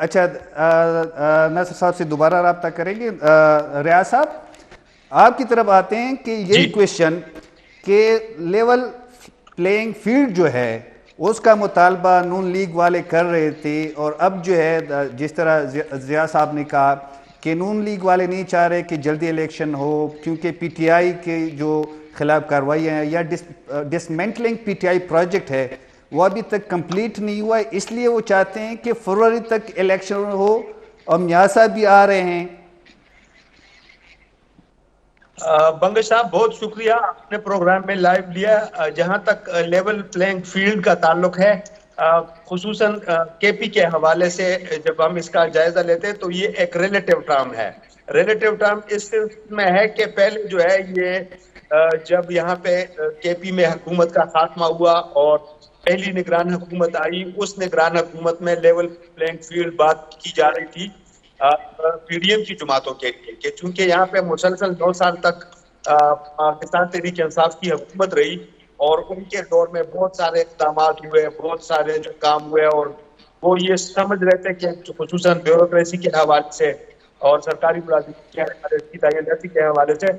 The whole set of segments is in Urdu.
اچھا ناصر صاحب سے دوبارہ رابطہ کریں گے. ریاض صاحب آپ کی طرف آتے ہیں کہ یہی کویشچن کہ لیول پلینگ فیلڈ جو ہے اس کا مطالبہ نون لیگ والے کر رہے تھے، اور اب جو ہے جس طرح ضیاء صاحب نے کہا کہ نون لیگ والے نہیں چاہ رہے کہ جلدی الیکشن ہو کیونکہ پی ٹی آئی کے جو خلاف کارروائیاں ہیں یا ڈسمنٹلنگ پی ٹی آئی پروجیکٹ ہے وہ ابھی تک کمپلیٹ نہیں ہوا ہے، اس لیے وہ چاہتے ہیں کہ فروری تک الیکشن ہو. اور میاں صاحب بھی آ رہے ہیں. بنگش صاحب بہت شکریہ آپ نے پروگرام میں لائیو لیا. جہاں تک لیول پلینگ فیلڈ کا تعلق ہے، خصوصاً کے پی کے حوالے سے جب ہم اس کا جائزہ لیتے ہیں تو یہ ایک ریلیٹیو ٹرم ہے. ریلیٹیو ٹرم اس میں ہے کہ پہلے جو ہے یہ جب یہاں پہ کے پی میں حکومت کا خاتمہ ہوا اور پہلی نگران حکومت آئی، اس نگران حکومت میں لیول پلینگ فیلڈ بات کی جا رہی تھی پی ڈی ایم کی جماعتوں کے لیے کہ چونکہ یہاں پہ مسلسل 2 سال تک پاکستان تحریک انصاف کی حکومت رہی اور ان کے دور میں بہت سارے اقدامات ہوئے، بہت سارے جو کام ہوئے، اور وہ یہ سمجھ رہے تھے کہ خصوصاً بیوروکریسی کے حوالے سے اور سرکاری ملازمین کے حوالے سے، تعیناتی کے حوالے سے،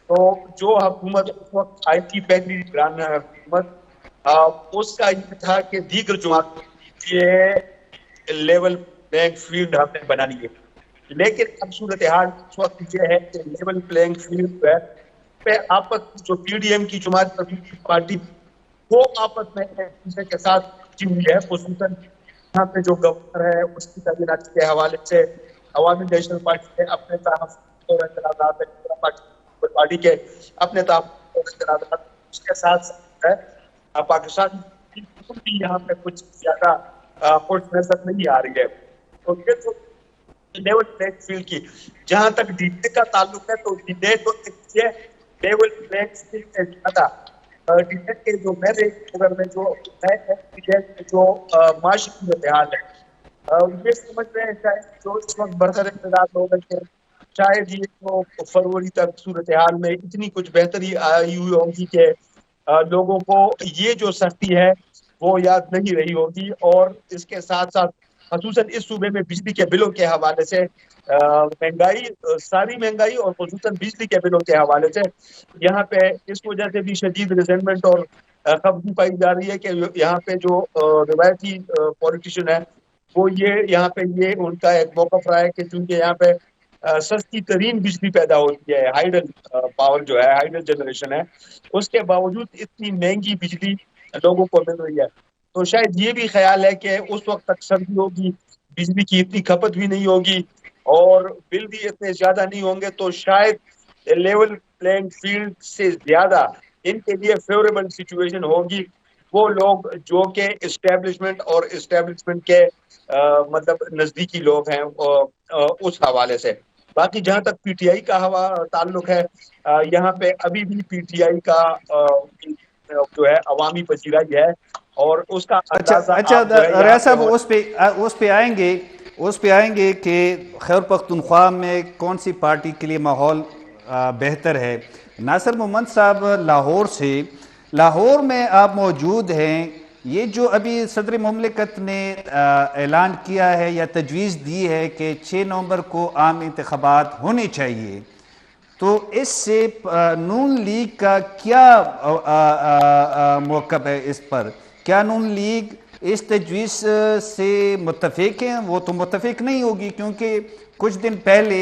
تو جو حکومت اس وقت آئی تھی پہلی نگران حکومت، اس کا یہ تھا کہ دیگر جماعتوں کے لیے لیول پلینگ فیلڈ ہم نے بنانی ہے. لیکن اب صورتحال اس وقت یہ ہے کہ لیول پلینگ فیلڈ پہ آپس جو پی ڈی ایم کی جماعت پارٹی وہ آپس میں ایک دوسرے کے ساتھ جی ہوئی ہے. خصوصاً یہاں پہ جو گورنر ہے اس کی تعیناتی کے حوالے سے عوامی نیشنل پارٹی کے اپنے تحفظ اور اعتراضات پارٹی کے اپنے تحفظ اور اعتراضات، اس کے ساتھ ساتھ ہے پاکستان کی یہاں پہ کچھ زیادہ پوٹ نظر نہیں آ رہی ہے. تو یہ جو لیول پلینگ فیلڈ کی جہاں تک ڈیلے کا تعلق ہے تو ڈیلے تو لیول پلینگ فیلڈ سے زیادہ ڈیلے کے جو میرے اگر میں جو معاشی صورتحال ہے یہ سمجھ رہے ہیں شاید جو اس وقت برسر اقتدار لوگ ہیں شاید یہ تو فروری تک صورتحال میں اتنی کچھ بہتری آئی ہوئی ہوگی کہ لوگوں کو یہ جو سختی ہے وہ یاد نہیں رہی ہوگی. اور اس کے ساتھ ساتھ خصوصاً اس صوبے میں بجلی کے بلوں کے حوالے سے مہنگائی، ساری مہنگائی اور خصوصاً بجلی کے بلوں کے حوالے سے یہاں پہ اس وجہ سے بھی شدید ریزنمنٹ اور خفگی پائی جا رہی ہے کہ یہاں پہ جو روایتی پولیٹیشین ہے وہ یہاں پہ یہ ان کا ایک موقف رہا ہے کہ چونکہ یہاں پہ سستی ترین بجلی پیدا ہوتی ہے، ہائیڈل پاور جو ہے، ہائیڈل جنریشن ہے، اس کے باوجود اتنی مہنگی بجلی لوگوں کو مل رہی ہے. تو شاید یہ بھی خیال ہے کہ اس وقت تک سردی ہوگی، بجلی کی اتنی کھپت بھی نہیں ہوگی اور بل بھی اتنے زیادہ نہیں ہوں گے، تو شاید لیول پلینگ فیلڈ سے زیادہ ان کے لیے فیوریبل سچویشن ہوگی وہ لوگ جو کہ اسٹیبلشمنٹ اور اسٹیبلشمنٹ کے مطلب نزدیکی لوگ ہیں اس حوالے سے. باقی جہاں تک پی ٹی آئی کا تعلق ہے، یہاں پہ ابھی بھی پی ٹی آئی کا جو ہے عوامی پذیرائی ہے اور اس کا اندازہ آپ جو ہے ریاض صاحب اس پہ آئیں گے کہ خیبر پختونخوا میں کون سی پارٹی کے لیے ماحول بہتر ہے. ناصر محمد صاحب لاہور میں آپ موجود ہیں. یہ جو ابھی صدر مملکت نے اعلان کیا ہے یا تجویز دی ہے کہ 6 نومبر کو عام انتخابات ہونے چاہیے، تو اس سے نون لیگ کا کیا موقف ہے اس پر؟ کیا نون لیگ اس تجویز سے متفق ہیں؟ وہ تو متفق نہیں ہوگی کیونکہ کچھ دن پہلے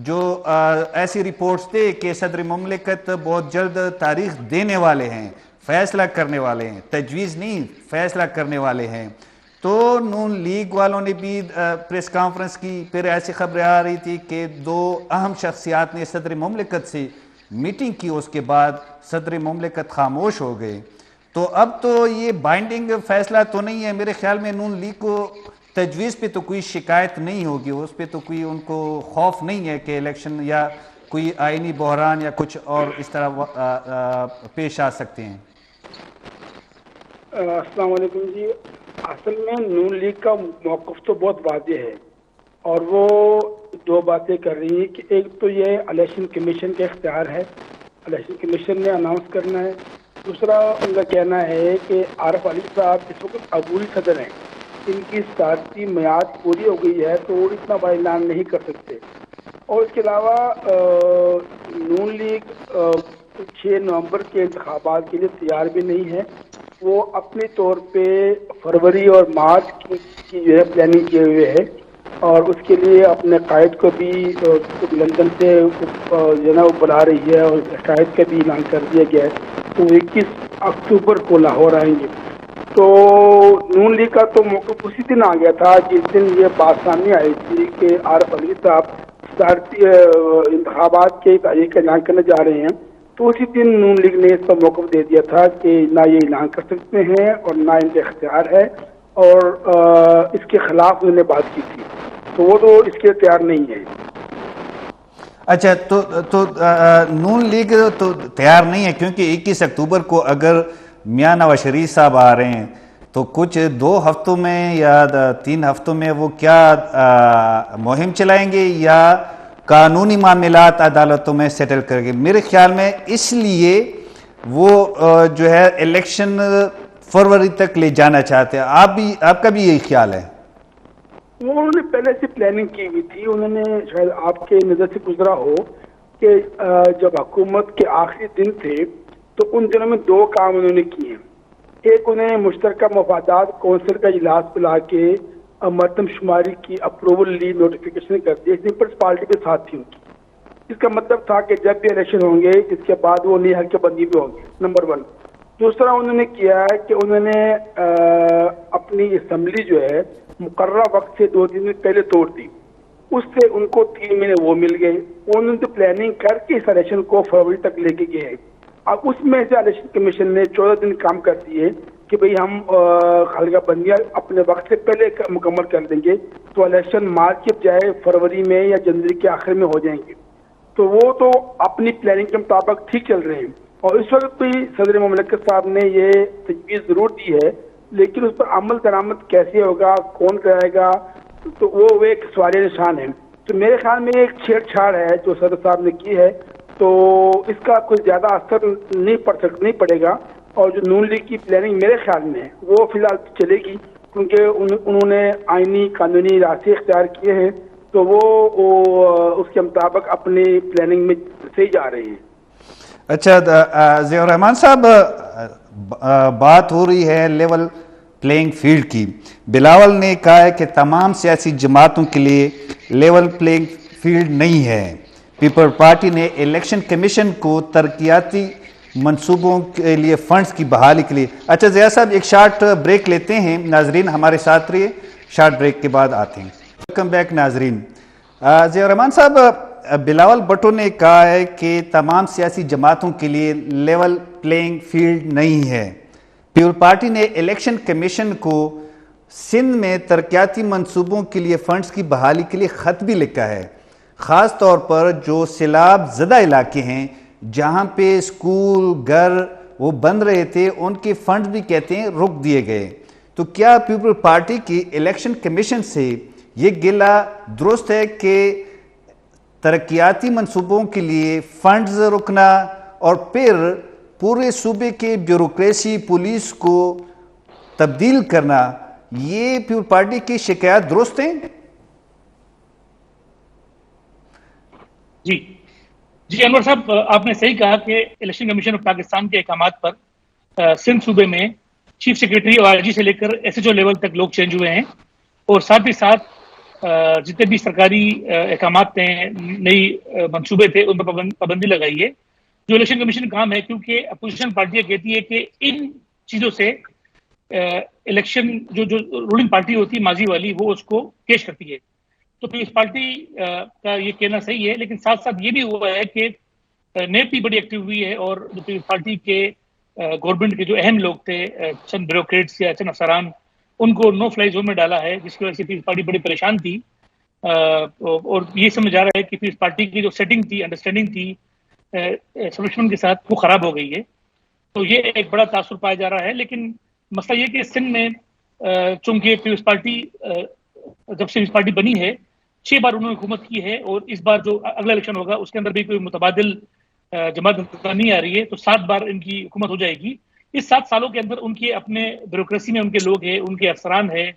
جو ایسی رپورٹس تھے کہ صدر مملکت بہت جلد تاریخ دینے والے ہیں، فیصلہ کرنے والے ہیں، تجویز نہیں فیصلہ کرنے والے ہیں. تو نون لیگ والوں نے بھی پریس کانفرنس کی، پھر ایسی خبریں آ رہی تھی کہ 2 اہم شخصیات نے صدر مملکت سے میٹنگ کی، اس کے بعد صدر مملکت خاموش ہو گئے. تو اب تو یہ بائنڈنگ فیصلہ تو نہیں ہے میرے خیال میں. نون لیگ کو تجویز پہ تو کوئی شکایت نہیں ہوگی، اس پہ تو کوئی ان کو خوف نہیں ہے کہ الیکشن یا کوئی آئینی بحران یا کچھ اور اس طرح پیش آ سکتے ہیں. السلام علیکم جی. اصل میں نون لیگ کا موقف تو بہت واضح ہے اور وہ 2 باتیں کر رہی ہیں کہ ایک تو یہ الیکشن کمیشن کا اختیار ہے، الیکشن کمیشن نے اناؤنس کرنا ہے. دوسرا ان کا کہنا ہے کہ عارف علی صاحب اس وقت عبوری صدر ہیں ان کی صدارتی میعاد پوری ہو گئی ہے تو وہ اتنا بڑا اعلان نہیں کر سکتے. اور اس کے علاوہ نون لیگ 6 نومبر کے انتخابات کے لیے تیار بھی نہیں ہے. وہ اپنی طور پہ فروری اور مارچ کی جو ہے پلاننگ کیے ہوئے ہے اور اس کے لیے اپنے قائد کو بھی لندن سے جو ہے نا بلا رہی ہے اور قائد کا بھی اعلان کر دیا گیا ہے. تو 21 اکتوبر کو لاہور آئیں گے. تو نون لیگ کا تو موقف اسی دن آ گیا تھا جس دن یہ بات سامنے آئی تھی کہ عارف علوی صاحب صدارتی انتخابات کے تاریخ کا اعلان کرنے جا رہے ہیں. تو اسی دن نون لیگ نے اس پر موقف دے دیا تھا کہ نہ یہ اعلان کر سکتے ہیں اور نہ ان کا اختیار ہے اور اس کے خلاف انہوں نے بات کی تھی. تو وہ تو اس کے تیار نہیں ہے. اچھا تو نون لیگ تو تیار نہیں ہے کیونکہ 21 اکتوبر کو اگر میاں نواز شریف صاحب آ رہے ہیں تو کچھ 2 ہفتوں میں یا 3 ہفتوں میں وہ کیا مہم چلائیں گے یا قانونی معاملات عدالتوں میں سیٹل کریں گے. میرے خیال میں اس لیے وہ جو ہے الیکشن فروری تک لے جانا چاہتے ہیں. آپ کا بھی یہی خیال ہے؟ انہوں نے پہلے سے پلاننگ کی ہوئی تھی. انہوں نے شاید آپ کے نظر سے گزرا ہو کہ جب حکومت کے آخری دن تھے تو ان دنوں میں 2 کام انہوں نے کیے ہیں. ایک انہیں مشترکہ مفادات کونسل کا اجلاس بلا کے مردم شماری کی اپروول لی نوٹیفیکیشن کر دی. پیپلز پارٹی کے ساتھ تھی ان کی. اس کا مطلب تھا کہ جب بھی الیکشن ہوں گے اس کے بعد وہ نئی حلقہ بندی بھی ہوں گے. نمبر 1. دوسرا انہوں نے کیا ہے کہ انہوں نے اپنی اسمبلی جو ہے مقررہ وقت سے 2 دن پہلے توڑ دی. اس سے ان کو 3 مہینے وہ مل گئے. انہوں نے پلاننگ کر کے اس الیکشن کو فروری تک لے کے گئے. اب اس میں سے الیکشن کمیشن نے 14 دن کام کر دیے کہ بھئی ہم حلقہ بندیاں اپنے وقت سے پہلے مکمل کر دیں گے تو الیکشن مارچ کے بجائے فروری میں یا جنوری کے آخر میں ہو جائیں گے. تو وہ تو اپنی پلاننگ کے مطابق ٹھیک چل رہے ہیں. اور اس وقت بھی صدر مملکت صاحب نے یہ تجویز ضرور دی ہے لیکن اس پر عمل درآمد کیسے ہوگا, کون کرے گا, تو وہ ایک سوال نشان ہے. تو میرے خیال میں ایک چھیڑ چھاڑ ہے جو صدر صاحب نے کی ہے تو اس کا کچھ زیادہ اثر نہیں پڑے گا. اور جو نون لیگ کی پلاننگ میرے خیال میں ہے وہ فی الحال چلے گی کیونکہ انہوں نے آئینی قانونی راستے اختیار کیے ہیں تو وہ اس کے مطابق اپنی پلاننگ میں صحیح جا رہے ہیں. اچھا ضیاء الرحمان صاحب, بات ہو رہی ہے لیول پلینگ فیلڈ کی. بلاول نے کہا ہے کہ تمام سیاسی جماعتوں کے لیے لیول پلینگ فیلڈ نہیں ہے. پیپل پارٹی نے الیکشن کمیشن کو ترقیاتی منصوبوں کے لیے فنڈز کی بحالی کے لیے. اچھا ضیاء صاحب ایک شارٹ بریک لیتے ہیں. ناظرین ہمارے ساتھ رہیے, شارٹ بریک کے بعد آتے ہیں. ویلکم بیک ناظرین. ضیاء الرحمان صاحب, بلاول بھٹو نے کہا ہے کہ تمام سیاسی جماعتوں کے لیے لیول پلینگ فیلڈ نہیں ہے. پیپل پارٹی نے الیکشن کمیشن کو سندھ میں ترقیاتی منصوبوں کے لیے فنڈز کی بحالی کے لیے خط بھی لکھا ہے, خاص طور پر جو سیلاب زدہ علاقے ہیں جہاں پہ اسکول گھر وہ بند رہے تھے ان کے فنڈز بھی کہتے ہیں رک دیے گئے. تو کیا پیپل پارٹی کی الیکشن کمیشن سے یہ گلہ درست ہے کہ ترقیاتی منصوبوں کے لیے فنڈز رکنا اور پھر پورے صوبے کے بیوروکریسی پولیس کو تبدیل کرنا, یہ پیپل پارٹی کی شکایات درست ہیں؟ جی انور صاحب, آپ نے صحیح کہا کہ الیکشن کمیشن آف پاکستان کے احکامات پر سندھ صوبے میں چیف سیکریٹری اور آئی جی سے لے کر ایس ایچ او لیول تک لوگ چینج ہوئے ہیں اور ساتھ ہی ساتھ جتنے بھی سرکاری احکامات ہیں نئی منصوبے تھے ان پر پابندی لگائی ہے. جو الیکشن کمیشن کا کام ہے کیونکہ اپوزیشن پارٹیاں کہتی ہے کہ ان چیزوں سے الیکشن جو رولنگ پارٹی ہوتی ہے ماضی والی وہ اس کو پیش کرتی ہے. تو پیپلز پارٹی کا یہ کہنا صحیح ہے لیکن ساتھ ساتھ یہ بھی ہوا ہے کہ نیب بھی بڑی ایکٹیو ہوئی ہے اور پیپلز پارٹی کے گورنمنٹ کے جو اہم لوگ تھے چند بیوروکریٹس یا چند افسران ان کو نو فلائی زون میں ڈالا ہے جس کی وجہ سے پیپلز پارٹی بڑی پریشان تھی. اور یہ سمجھ آ رہا ہے کہ پیپلز پارٹی کی جو سیٹنگ تھی انڈرسٹینڈنگ تھی سبمشن کے ساتھ وہ خراب ہو گئی ہے. تو یہ ایک بڑا تاثر پایا جا رہا ہے. لیکن مسئلہ یہ کہ سندھ میں چونکہ پیپلز پارٹی جب سے پیپلز پارٹی بنی ہے 6 بار انہوں نے حکومت کی ہے اور اس بار جو اگلا الیکشن ہوگا اس کے اندر بھی کوئی متبادل جماعت نہیں آ رہی ہے تو 7 بار ان کی حکومت ہو جائے گی. اس 7 سالوں کے اندر ان کے اپنے بیوروکریسی میں ان کے لوگ ہیں, ان کے افسران ہیں,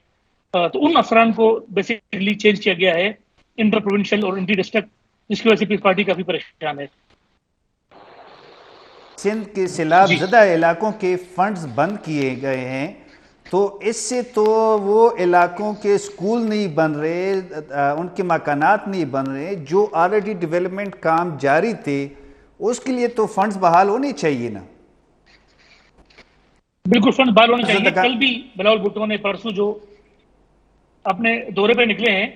تو ان افسران کو بیسیکلی چینج کیا گیا ہے انٹر پروونشل اور انٹی ڈسٹرکٹ، جس کی وجہ سے پیپلز پارٹی کافی پریشان ہے. سندھ کے سیلاب زدہ علاقوں کے فنڈز بند کیے گئے ہیں، تو اس سے تو وہ علاقوں کے سکول نہیں بن رہے، ان کے مکانات نہیں بن رہے، جو آلریڈی ڈیولپمنٹ کام جاری تھے اس کے لیے تو فنڈز بحال ہونے چاہیے نا. بالکل فنڈ بحال ہونے چاہیے. کل بھی بلاول بھٹو نے پرسوں جو اپنے دورے پہ نکلے ہیں،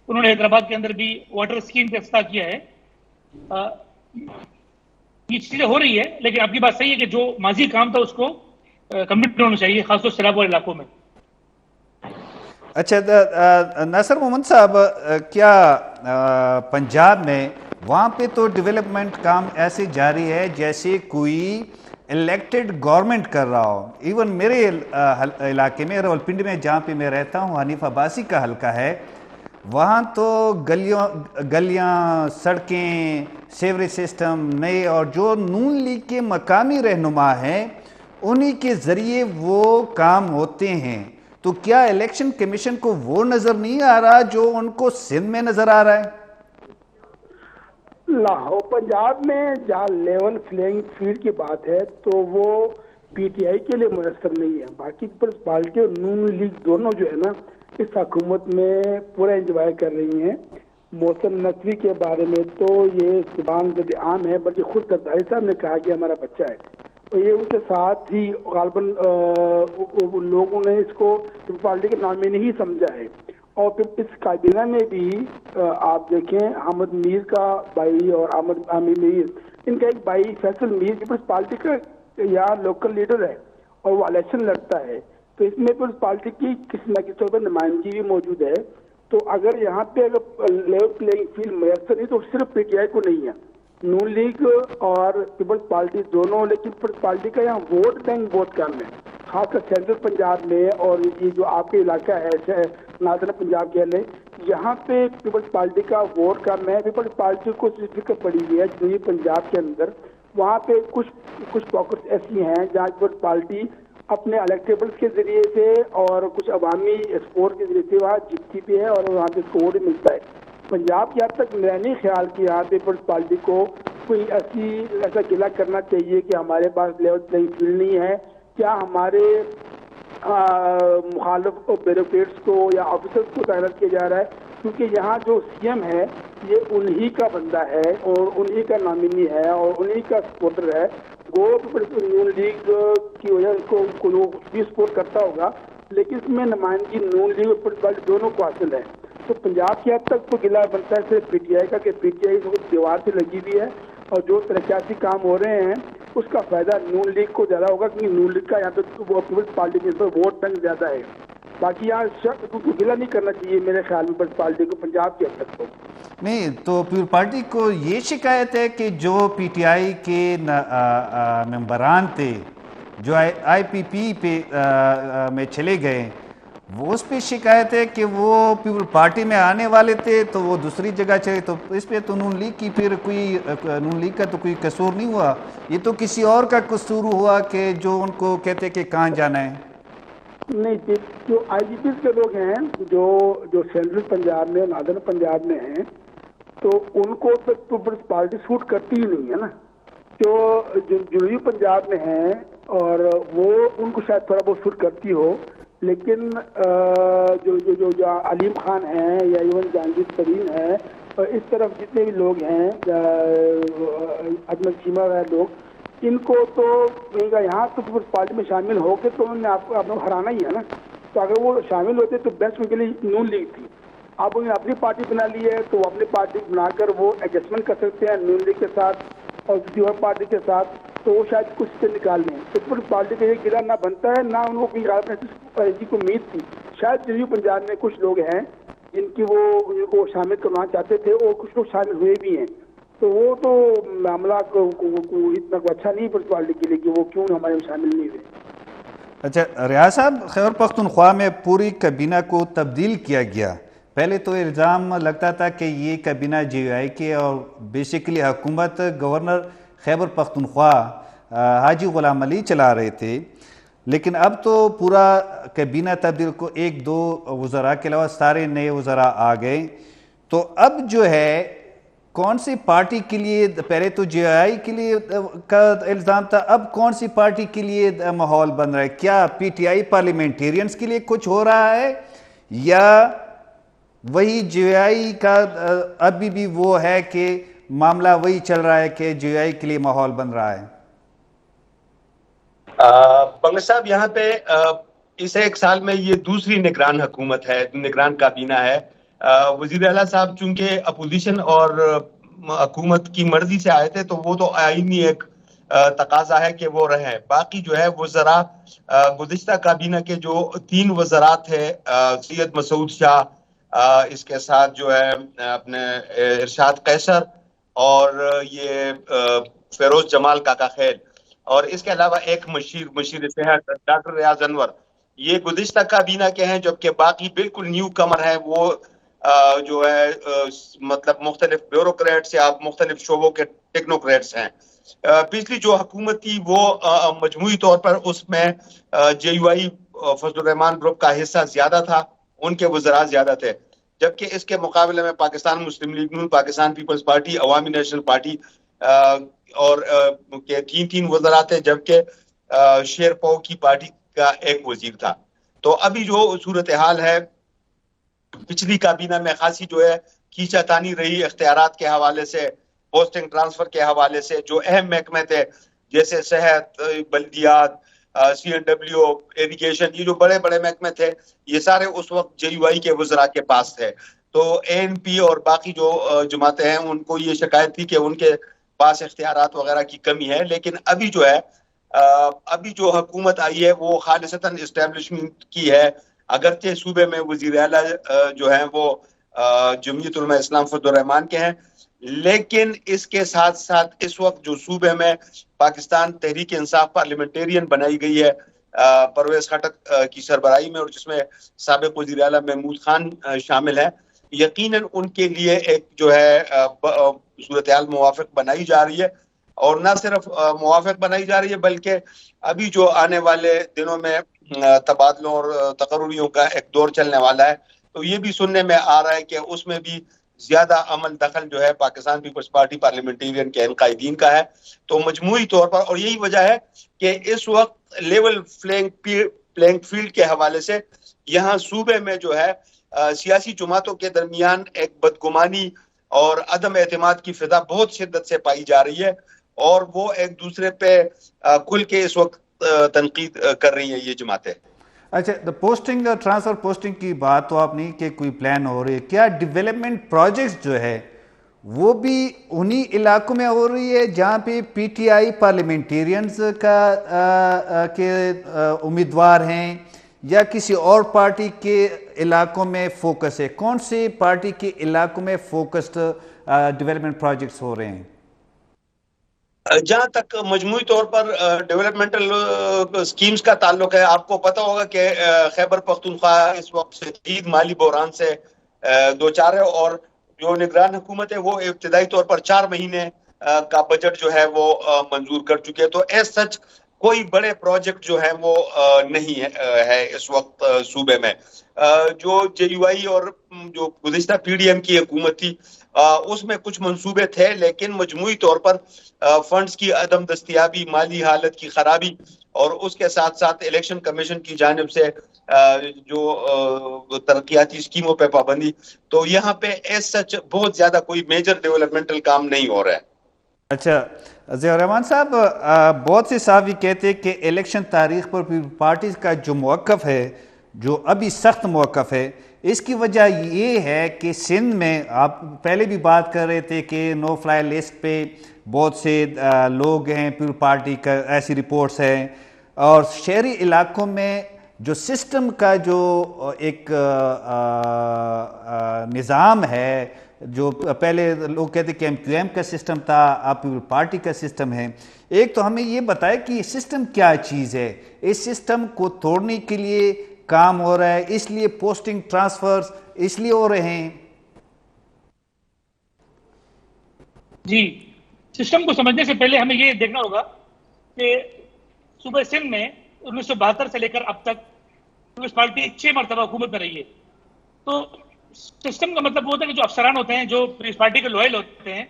انہوں نے حیدرآباد کے اندر بھی واٹر اسکیم کا افتتاح کیا ہے. یہ چیزیں ہو رہی ہے، لیکن آپ کی بات صحیح ہے کہ جو ماضی کام تھا اس کو کمپلیٹ ہونا چاہیے، خاص طور سے سیلاب والے علاقوں میں. اچھا ناصر محمد صاحب، کیا پنجاب میں وہاں پہ تو ڈیولپمنٹ کام ایسے جاری ہے جیسے کوئی الیکٹڈ گورنمنٹ کر رہا ہو؟ ایون میرے علاقے میں راولپنڈی میں جہاں پہ میں رہتا ہوں، حنیف عباسی کا حلقہ ہے، وہاں تو گلیاں، سڑکیں، سیوریج سسٹم نئے، اور جو نون لیگ کے مقامی رہنما ہیں انہی کے ذریعے وہ کام ہوتے ہیں. تو کیا الیکشن کمیشن کو وہ نظر نہیں آ رہا جو ان کو سندھ میں نظر آ رہا ہے؟ لاہور پنجاب میں جہاں لیول پلینگ فیلڈ کی بات ہے تو وہ پی ٹی آئی کے لیے میسر نہیں ہے. باقی پیپلز پارٹی اور نون لیگ دونوں جو ہے نا اس حکومت میں پورا انجوائے کر رہی ہیں. محسن نقوی کے بارے میں تو یہ زبان جب عام ہے، بلکہ خود زرداری صاحب نے کہا کہ ہمارا بچہ ہے، اور یہ ان کے ساتھ ہی غالباً لوگوں نے اس کو پارٹی کے نام میں نہیں سمجھا ہے. اور پھر اس کابینہ میں بھی آپ دیکھیں احمد میر کا بھائی اور احمد عامر میر، ان کا ایک بھائی فیصل میر پیپلز پارٹی کا یا لوکل لیڈر ہے اور وہ الیکشن لڑتا ہے. تو اس میں پیپلز پارٹی کی کسی نہ کسی طور پر نمائندگی بھی موجود ہے. تو اگر یہاں پہ اگر لیول پلینگ فیلڈ میسر نہیں تو صرف پی ٹی آئی کو نہیں ہے، نون لیگ اور پیپلز پارٹی دونوں. لیکن پیپلز پارٹی کا یہاں ووٹ بینک بہت کم ہے، خاص کر سینٹرل پنجاب میں، اور یہ جو آپ کے علاقہ ہے نادر پنجاب کے لئے، یہاں پہ پیپلز پارٹی کا ووٹ کم ہے. پیپلز پارٹی کو فکر پڑی ہوئی ہے جنوبی پنجاب کے اندر، وہاں پہ کچھ پاکٹس ایسی ہیں جہاں پیپلز پارٹی اپنے الیکٹیبلز کے ذریعے سے اور کچھ عوامی سپورٹ کے ذریعے سے وہاں جیتتی بھی ہے اور وہاں پہ سپورٹ بھی ملتا ہے. پنجاب کی حد تک میں نہیں خیال کہ یہاں پیپلز پارٹی کو کوئی ایسا گلہ کرنا چاہیے کہ ہمارے پاس لیول پلینگ فیلڈ نہیں ہے. کیا ہمارے مخالف بیوروکریٹس کو یا آفیسرز کو تعینات کیا جا رہا ہے؟ کیونکہ یہاں جو سی ایم ہے یہ انہی کا بندہ ہے اور انہی کا نامنی ہے اور انہی کا سپورٹر ہے. وہ نون لیگ کی وجہ کو بھی سپورٹ کرتا ہوگا، لیکن اس میں نمائندگی نون لیگ اور پیپلز پارٹی دونوں کو حاصل ہے. تو پنجاب کی حد تک تو گلہ بنتا ہے صرف پی ٹی آئی کا کہ پی ٹی آئی دیوار سے لگی ہوئی ہے، اور جو ترقیاتی کام ہو رہے ہیں اس کا فائدہ نون لیگ کو زیادہ ہوگا، کیونکہ نون لیگ کا یہاں پہ پیپلز پارٹی کے ووٹ بینک زیادہ ہے. باقی یہاں گلہ نہیں کرنا چاہیے میرے خیال میں پیپلز پارٹی کو پنجاب کی حد تک. نہیں تو پیپلز پارٹی کو یہ شکایت ہے کہ جو پی ٹی آئی کے ممبران تھے جو آئی پی پی پہ میں چلے گئے، وہ اس پہ شکایت ہے کہ وہ پیپلز پارٹی میں آنے والے تھے تو وہ دوسری جگہ چلے. تو اس پہ تو نون لیگ کی پھر کوئی نون لیگ کا تو کوئی قصور نہیں ہوا، یہ تو کسی اور کا قصور ہوا کہ جو ان کو کہتے کہ کہاں جانا ہے. نہیں، جو آئی جی پیز کے لوگ ہیں جو سینٹرل پنجاب میں نادر پنجاب میں ہیں، تو ان کو تو پیپلز پارٹی سوٹ کرتی ہی نہیں ہے نا. جو جنوبی پنجاب میں ہیں اور وہ ان کو شاید تھوڑا بہت سوٹ کرتی ہو، لیکن جو علیم خان ہیں یا ایون جہانگیر ترین ہے اور اس طرف جتنے بھی لوگ ہیں اجمل چیمہ والے لوگ، ان کو تو یہاں تو پیپلز پارٹی میں شامل ہو کے تو انہوں نے آپ کو ہرانا ہی ہے نا. تو اگر وہ شامل ہوتے تو بیسٹ ان کے لیے نون لیگ تھی. اب انہوں نے اپنی پارٹی بنا لی ہے تو وہ اپنی پارٹی بنا کر وہ ایڈجسٹمنٹ کر سکتے ہیں نون لیگ کے ساتھ اور کسی اور پارٹی کے ساتھ، تو وہ شاید کچھ سے نکال لیں. پیپلز پارٹی کا یہ گرہ نہ بنتا ہے، نہ ان کو کوئی ایسی کو امید تھی. شاید جنوبی پنجاب میں کچھ لوگ ہیں جن کو شامل کرنا چاہتے تھے اور کچھ لوگ شامل ہوئے بھی ہیں. تو وہ تو معاملہ اتنا اچھا نہیں پیپلز پارٹی کے لیے کہ وہ کیوں ہمارے شامل نہیں ہوئے. اچھا ریاض صاحب، خیبر پختونخوا میں پوری کابینہ کو تبدیل کیا گیا. پہلے تو الزام لگتا تھا کہ یہ کابینہ جے یو آئی کے اور بیسیکلی حکومت گورنر خیبر پختونخوا حاجی غلام علی چلا رہے تھے. لیکن اب تو پورا کابینہ تبدیل کو 1-2 وزراء کے علاوہ سارے نئے وزراء آ گئے. تو اب جو ہے کون سی پارٹی کے لیے، پہلے تو جے آئی کے لیے کا الزام تھا، اب کون سی پارٹی کے لیے ماحول بن رہا ہے؟ کیا پی ٹی آئی پارلیمنٹیرینز کے لیے کچھ ہو رہا ہے، یا وہی جے آئی کا ابھی بھی وہ ہے کہ معاملہ وہی چل رہا ہے کہ جے آئی کے لیے ماحول بن رہا ہے؟ بنگش صاحب، یہاں پہ اس 1 سال میں یہ دوسری نگران حکومت ہے، نگران کابینہ ہے. وزیر اعلیٰ صاحب چونکہ اپوزیشن اور حکومت کی مرضی سے آئے تھے تو وہ تو آئینی ایک تقاضا ہے کہ وہ رہیں. باقی جو ہے وزراء، گزشتہ کابینہ کے جو 3 وزراء تھے، سید مسعود شاہ، اس کے ساتھ جو ہے اپنے ارشاد قیصر اور یہ فیروز جمال کاکا خیل، اور اس کے علاوہ ایک مشیر صحت ڈاکٹر ریاض انور، یہ گزشتہ کابینہ کے ہیں. جبکہ باقی بالکل نیو کمر ہیں، وہ جو ہے مطلب مختلف بیوروکریٹس یا مختلف شعبوں کے ٹیکنوکریٹس ہیں. پچھلی جو حکومت تھی وہ مجموعی طور پر اس میں جے یو آئی فضل الرحمان گروپ کا حصہ زیادہ تھا، ان کے وزراء زیادہ تھے. جبکہ اس کے مقابلے میں پاکستان مسلم لیگ نون، پاکستان پیپلز پارٹی، عوامی نیشنل پارٹی اور کے 3 وزراء تھے، جبکہ شیر پاؤ کی پارٹی کا ایک وزیر تھا. تو ابھی جو صورتحال ہے، پچھلی کابینہ میں خاصی جو ہے کھینچا تانی رہی اختیارات کے حوالے سے، پوسٹنگ ٹرانسفر کے حوالے سے. جو اہم محکمے تھے جیسے صحت، بلدیات، سی این ڈبلیو، ایریگیشن، یہ جو بڑے بڑے محکمے تھے، یہ سارے اس وقت جے یو آئی کے وزراء کے پاس تھے. تو اے این پی اور باقی جو جماعتیں ہیں ان کو یہ شکایت تھی کہ ان کے پاس اختیارات وغیرہ کی کمی ہے. لیکن ابھی جو ہے ابھی جو حکومت آئی ہے وہ خالصتاً اسٹیبلشمنٹ کی ہے. اگرچہ صوبے میں وزیر اعلیٰ جو ہیں وہ جمعیت علماء اسلام فضل الرحمان کے ہیں، لیکن اس کے ساتھ ساتھ اس وقت جو صوبے میں پاکستان تحریک انصاف پارلیمنٹیرین بنائی گئی ہے پرویز خٹک کی سربراہی میں، اور جس میں سابق وزیر اعلیٰ محمود خان شامل ہیں، یقیناً ان کے لیے ایک جو ہے صورتحال موافق بنائی جا رہی ہے. اور نہ صرف موافق بنائی جا رہی ہے بلکہ ابھی جو آنے والے دنوں میں تبادلوں اور تقرریوں کا ایک دور چلنے والا ہے، تو یہ بھی سننے میں آ رہا ہے کہ اس میں بھی زیادہ عمل دخل جو ہے پاکستان پیپلز پارٹی پارلیمنٹیرین کے قائدین کا ہے. تو مجموعی طور پر، اور یہی وجہ ہے کہ اس وقت لیول پلینگ فیلڈ کے حوالے سے یہاں صوبے میں جو ہے سیاسی جماعتوں کے درمیان ایک بدگمانی اور عدم اعتماد کی فضا بہت شدت سے پائی جا رہی ہے، اور وہ ایک دوسرے پہ کھل کے اس وقت تنقید کر رہی ہیں یہ جماعتیں. اچھا، پوسٹنگ ٹرانسفر پوسٹنگ کی بات تو آپ نہیں کہ کوئی پلان ہو رہی ہے، کیا ڈیولپمنٹ پروجیکٹس جو ہے وہ بھی انہی علاقوں میں ہو رہی ہے جہاں پہ پی ٹی آئی پارلیمنٹیرینز کے امیدوار ہیں، یا کسی اور پارٹی کے علاقوں میں فوکس ہے؟ کون سی پارٹی کے علاقوں میں فوکسڈ ڈیولپمنٹ پروجیکٹس ہو رہے ہیں؟ جہاں تک مجموعی طور پر ڈیولپمنٹل سکیمز کا تعلق ہے، آپ کو پتہ ہوگا کہ خیبر پختونخوا اس وقت شدید مالی بحران سے دوچار ہے، اور جو نگران حکومت ہے وہ ابتدائی طور پر 4 مہینے کا بجٹ جو ہے وہ منظور کر چکے ہیں. تو ایز سچ کوئی بڑے پروجیکٹ جو ہیں وہ نہیں ہے اس وقت صوبے میں. جو جے یو آئی اور جو گزشتہ پی ڈی ایم کی حکومت تھی اس میں کچھ منصوبے تھے، لیکن مجموعی طور پر فنڈز کی عدم دستیابی، مالی حالت کی خرابی، اور اس کے ساتھ ساتھ الیکشن کمیشن کی جانب سے جو ترقیاتی اسکیموں پہ پابندی، تو یہاں پہ ایز سچ بہت زیادہ کوئی میجر ڈیولپمنٹل کام نہیں ہو رہا ہے. اچھا ضیاء الرحمان صاحب، بہت سے صحافی کہتے ہیں کہ الیکشن تاریخ پر پارٹیز کا جو موقف ہے، جو ابھی سخت موقف ہے، اس کی وجہ یہ ہے کہ سندھ میں آپ پہلے بھی بات کر رہے تھے کہ نو فلائی لسٹ پہ بہت سے لوگ ہیں پیپل پارٹی کا، ایسی رپورٹس ہیں، اور شہری علاقوں میں جو سسٹم کا جو ایک نظام ہے، جو پہلے لوگ کہتے کہ ایم کیو ایم کا سسٹم تھا، اب پیپل پارٹی کا سسٹم ہے. ایک تو ہمیں یہ بتائے کہ یہ سسٹم کیا چیز ہے، اس سسٹم کو توڑنے کے لیے کام ہو رہا ہے، اس لیے پوسٹنگ ٹرانسفرز اس لیے ہو رہے ہیں؟ جی، سسٹم کو سمجھنے سے پہلے ہمیں یہ دیکھنا ہوگا کہ صوبہ سندھ میں 1972 سے لے کر اب تک پیپلز پارٹی 6 مرتبہ حکومت میں رہی ہے. تو سسٹم کا مطلب وہ ہوتا ہے کہ جو افسران ہوتے ہیں جو پیپلز پارٹی کے لوئل ہوتے ہیں,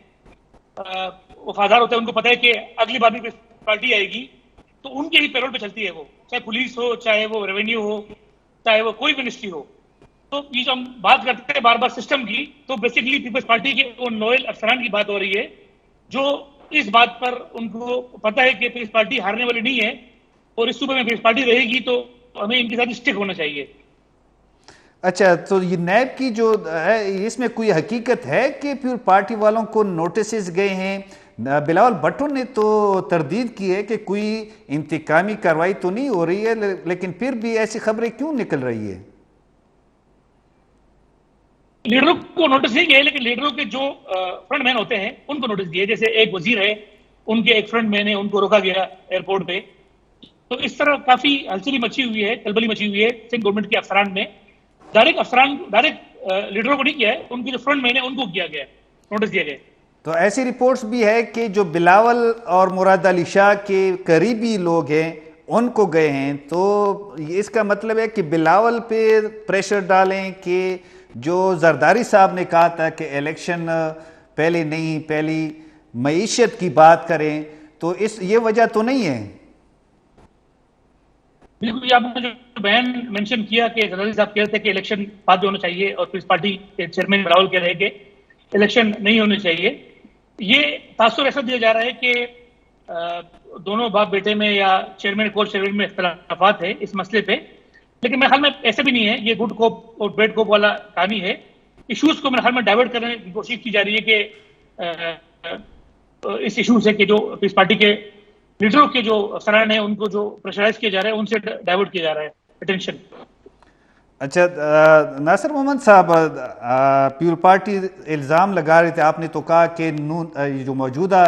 وفادار ہوتے ہیں, ان کو پتہ ہے کہ اگلی بار بھی پیپلز پارٹی آئے گی تو ان کے ہی پیرول پہ چلتی ہے, وہ چاہے پولیس ہو, چاہے وہ ریونیو ہو, چاہے وہ کوئی منسٹری ہو. تو یہ جو ہم بات کرتے ہیں بار بار سسٹم کی, تو بیسیکلی پیپلز پارٹی کے ان لوئل افسران کی بات ہو رہی ہے جو اس بات پر ان کو پتہ ہے کہ پیپلز پارٹی ہارنے والی نہیں ہے اور اس صوبے میں پیپلز پارٹی رہے گی, تو ہمیں ان کے ساتھ اسٹک ہونا چاہیے. اچھا, تو یہ نیب کی جو ہے اس میں کوئی حقیقت ہے کہ پیپلز پارٹی والوں کو نوٹسز گئے ہیں؟ بلاول بھٹو نے تو تردید کی ہے کہ کوئی انتقامی کارروائی تو نہیں ہو رہی ہے, لیکن پھر بھی ایسی خبریں کیوں نکل رہی ہے؟ لیڈروں کو نوٹس نہیں گئے, لیکن لیڈروں کے جو فرنٹ مین ہوتے ہیں ان کو نوٹس دیے. جیسے ایک وزیر ہے, ان کے ایک فرنٹ مین ہے, ان کو روکا گیا ایئرپورٹ پہ. تو اس طرح کافی ہلچلی مچی ہوئی ہے, کلبلی مچی ہوئی ہے سندھ گورنمنٹ کے افسران میں. ڈائریکٹ لیڈروں کو نہیں کیا ہے, ان کے جو فرنٹ مین ہے ان کو کیا گیا, نوٹس دیا گیا. تو ایسی رپورٹس بھی ہے کہ جو بلاول اور مراد علی شاہ کے قریبی لوگ ہیں ان کو گئے ہیں, تو اس کا مطلب ہے کہ بلاول پہ پریشر ڈالیں کہ جو زرداری صاحب نے کہا تھا کہ الیکشن پہلے نہیں, پہلی معیشت کی بات کریں, تو یہ وجہ تو نہیں ہے؟ بالکل, آپ نے جو بیان مینشن کیا کہ زرداری صاحب کہہ رہے تھے کہ الیکشن بعد میں ہونا چاہیے, اور پیپلز پارٹی کے چیئرمین بلاول کہہ رہے کہ الیکشن نہیں ہونے چاہیے. یہ تاثر ایسا دیا جا رہا ہے کہ دونوں باپ بیٹے میں یا چیئرمین کو چیئرمین میں اختلافات ہے اس مسئلے پہ, لیکن میرے خیال میں ایسا بھی نہیں ہے. یہ گڈ کوپ اور بیڈ کوپ والا کہانی ہے. ایشوز کو میرے خیال میں ڈائیورٹ کرنے کی کوشش کی جا رہی ہے کہ اس ایشو سے کہ جو پیپلز پارٹی کے لیڈروں کے جو افسران ہیں ان کو جو پریشرائز کیا جا رہا ہے ان سے ڈائیورٹ کیا جا رہا ہے اٹینشن. اچھا ناصر محمد صاحب, پیپلز پارٹی الزام لگا رہے تھے, آپ نے تو کہا کہ جو موجودہ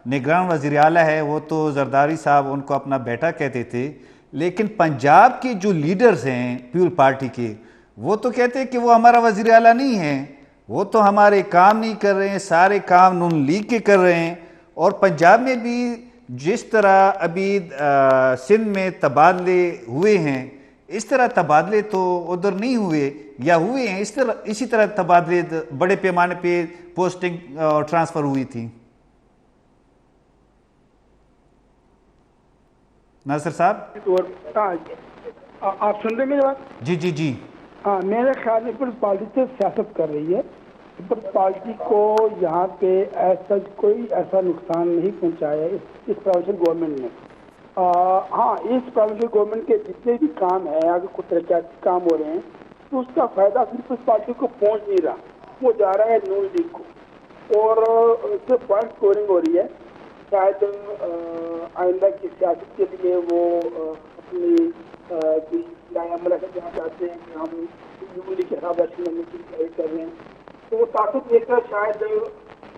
نگران وزیر اعلیٰ ہے وہ تو زرداری صاحب ان کو اپنا بیٹا کہتے تھے, لیکن پنجاب کے جو لیڈرز ہیں پیپلز پارٹی کے وہ تو کہتے ہیں کہ وہ ہمارا وزیر اعلیٰ نہیں ہے, وہ تو ہمارے کام نہیں کر رہے ہیں, سارے کام نون لیگ کے کر رہے ہیں. اور پنجاب میں بھی جس طرح ابھی سندھ میں تبادلے ہوئے ہیں اس طرح تبادلے تو ادھر نہیں ہوئے, یا ہوئے ہیں اسی طرح تبادلے بڑے پیمانے پہ پوسٹنگ اور ٹرانسفر ہوئی تھی. ناصر صاحب آپ سن رہے میری بات؟ جی جی جی. ہاں, میرے خیال میں پیپلز پارٹی سے سیاست کر رہی ہے. پیپلز پارٹی کو یہاں پہ ایسا کوئی ایسا نقصان نہیں پہنچایا اس پروونشل گورنمنٹ نے. ہاں, اس پروونشل گورنمنٹ کے جتنے بھی کام ہیں, اگر کچھ ترقیاتی کام ہو رہے ہیں تو اس کا فائدہ پیپلز پارٹی کو پہنچ نہیں رہا, وہ جا رہا ہے نون لیگ کو, اور اس سے پوائنٹ اسکورنگ ہو رہی ہے. شاید آئندہ کی سیاست کے لیے وہ اپنی عمل دینا چاہتے ہیں کہ ہم نون لیگ کے خلاف ایکشن لینے کی تیاری کر رہے ہیں. تو وہ طاقت لے کر شاید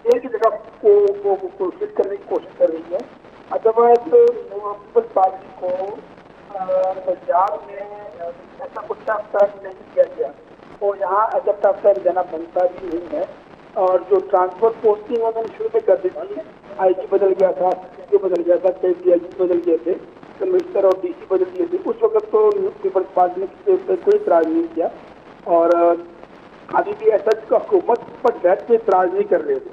ایک جگہ کو فٹ کرنے کی کوشش کر رہی ہے. ادروائز پیپلز پارٹی کو پنجاب میں ایسا کچھ ٹف ٹائم نہیں کیا گیا, اور یہاں ایسا ٹف ٹائم دینا بنتا بھی نہیں ہے. اور جو ٹرانسپورٹ پوسٹنگ انہوں نے شروع میں کر دی تھی, آئی جی بدل گیا تھا, بدل گیا تھا, کئی ڈی ایل جی بدل گئے تھے, کمشنر اور ڈی سی بدل گئے تھے, اس وقت تو پیپلز پارٹی نے کوئی اعتراض نہیں کیا, اور ابھی بھی ایسا حکومت پر بیٹھ کے اعتراض نہیں کر رہے تھے.